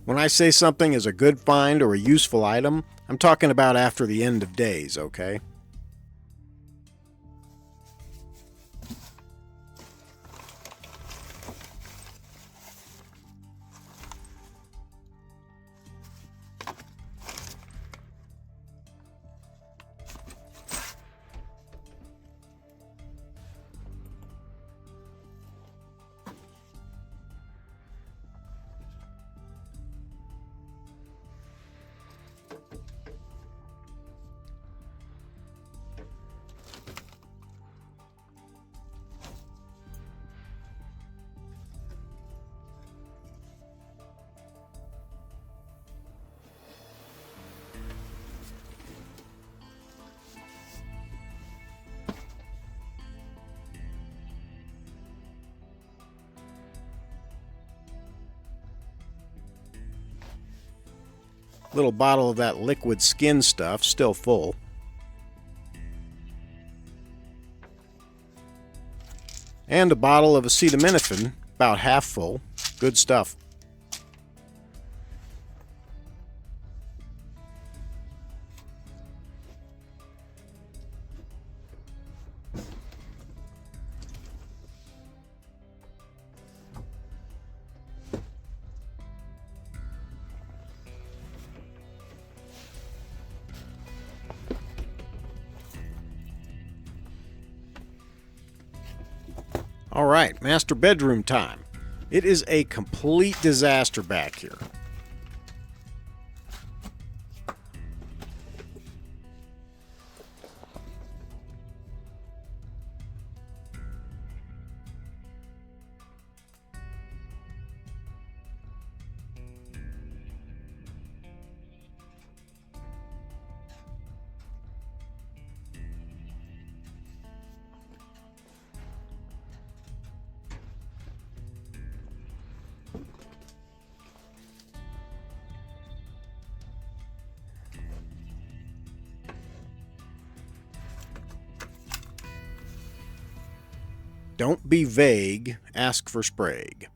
When I say something is a good find or a useful item, I'm talking about after the end of days, okay? Little bottle of that liquid skin stuff, still full. And a bottle of acetaminophen, about half full. Good stuff. All right, master bedroom time. It is a complete disaster back here. Don't be vague, ask for Sprague.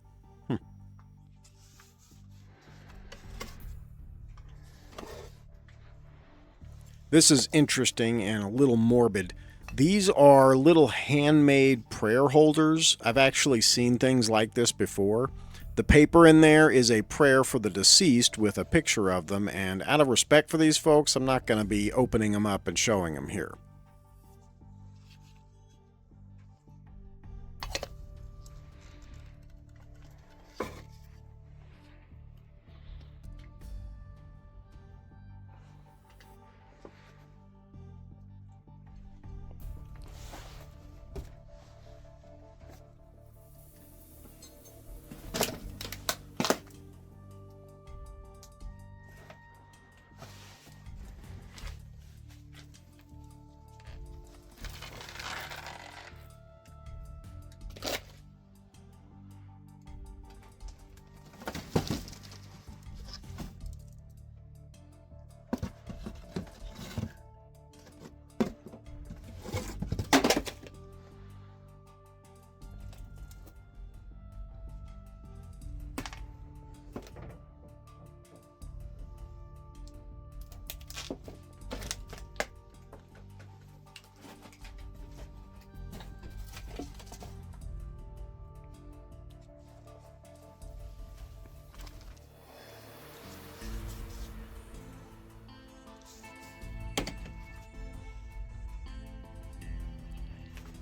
This is interesting and a little morbid. These are little handmade prayer holders. I've actually seen things like this before. The paper in there is a prayer for the deceased with a picture of them, and out of respect for these folks, I'm not going to be opening them up and showing them here.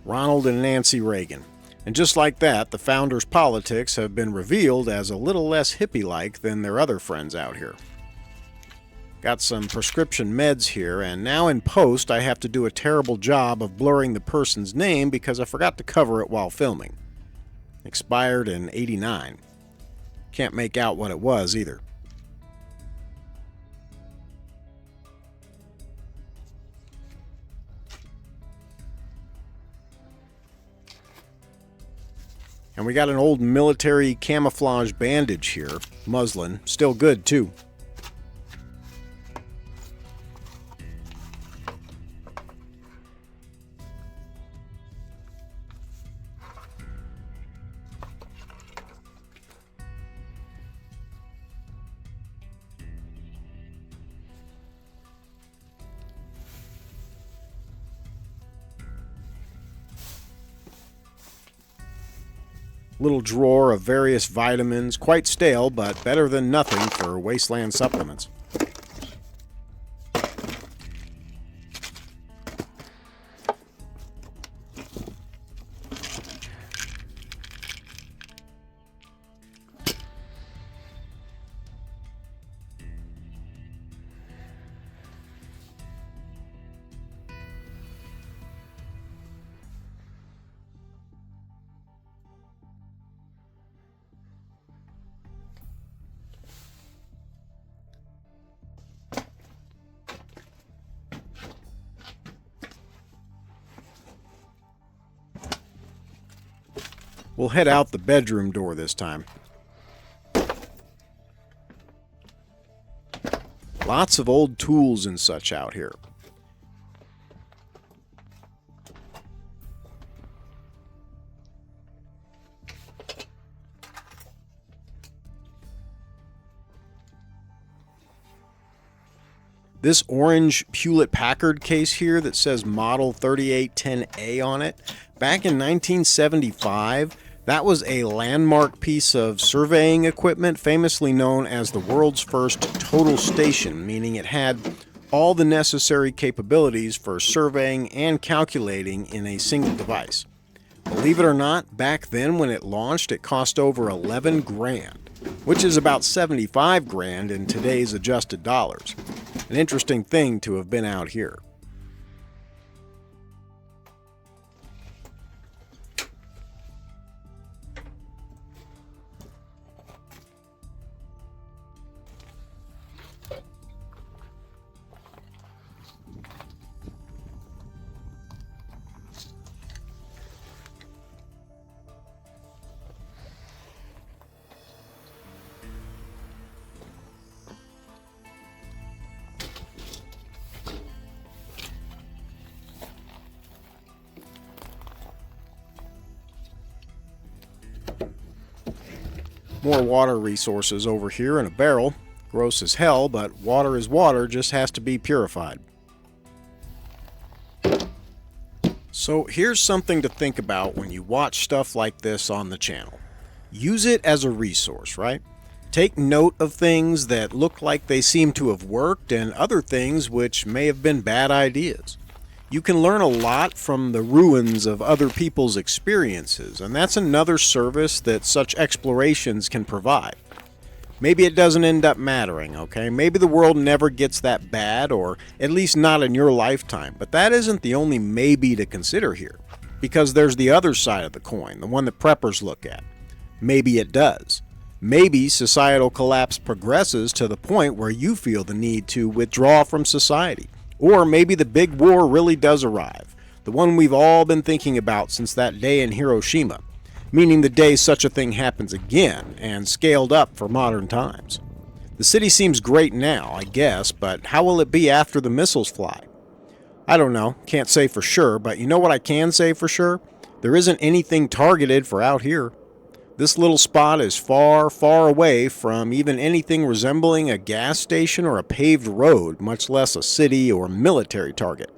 Ronald and Nancy Reagan. And just like that, the founders' politics have been revealed as a little less hippie-like than their other friends out here. Got some prescription meds here, and now in post I have to do a terrible job of blurring the person's name because I forgot to cover it while filming. Expired in '89. Can't make out what it was either. And we got an old military camouflage bandage here, muslin, still good too. Little drawer of various vitamins, quite stale, but better than nothing for Wasteland supplements. We'll head out the bedroom door this time. Lots of old tools and such out here. This orange Hewlett-Packard case here that says Model 3810A on it, back in 1975, that was a landmark piece of surveying equipment famously known as the world's first total station, meaning it had all the necessary capabilities for surveying and calculating in a single device. Believe it or not, back then when it launched, it cost over 11 grand, which is about 75 grand in today's adjusted dollars. An interesting thing to have been out here. More water resources over here in a barrel. Gross as hell, but water is water, just has to be purified. So here's something to think about when you watch stuff like this on the channel. Use it as a resource, right? Take note of things that look like they seem to have worked and other things which may have been bad ideas. You can learn a lot from the ruins of other people's experiences, and that's another service that such explorations can provide. Maybe it doesn't end up mattering, okay? Maybe the world never gets that bad, or at least not in your lifetime, but that isn't the only maybe to consider here, because there's the other side of the coin, the one that preppers look at. Maybe it does. Maybe societal collapse progresses to the point where you feel the need to withdraw from society. Or maybe the big war really does arrive, the one we've all been thinking about since that day in Hiroshima, meaning the day such a thing happens again and scaled up for modern times. The city seems great now, I guess, but how will it be after the missiles fly? I don't know, can't say for sure, but you know what I can say for sure? There isn't anything targeted for out here. This little spot is far, far away from even anything resembling a gas station or a paved road, much less a city or military target.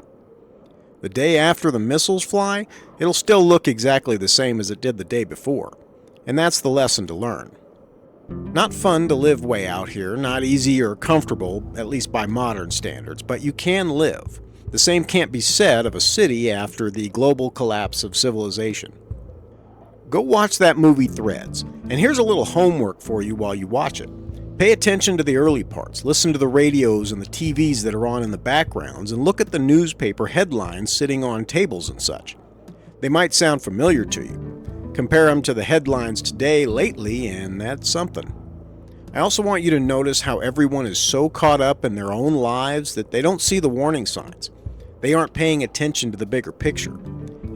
The day after the missiles fly, it'll still look exactly the same as it did the day before. And that's the lesson to learn. Not fun to live way out here, not easy or comfortable, at least by modern standards, but you can live. The same can't be said of a city after the global collapse of civilization. Go watch that movie Threads, and here's a little homework for you while you watch it. Pay attention to the early parts, listen to the radios and the TVs that are on in the backgrounds, and look at the newspaper headlines sitting on tables and such. They might sound familiar to you. Compare them to the headlines today, lately, and that's something. I also want you to notice how everyone is so caught up in their own lives that they don't see the warning signs. They aren't paying attention to the bigger picture.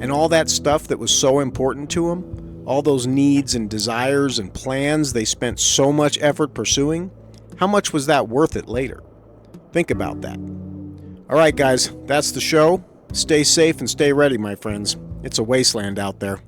And all that stuff that was so important to them, all those needs and desires and plans they spent so much effort pursuing, how much was that worth it later? Think about that. Alright guys, that's the show. Stay safe and stay ready, my friends. It's a wasteland out there.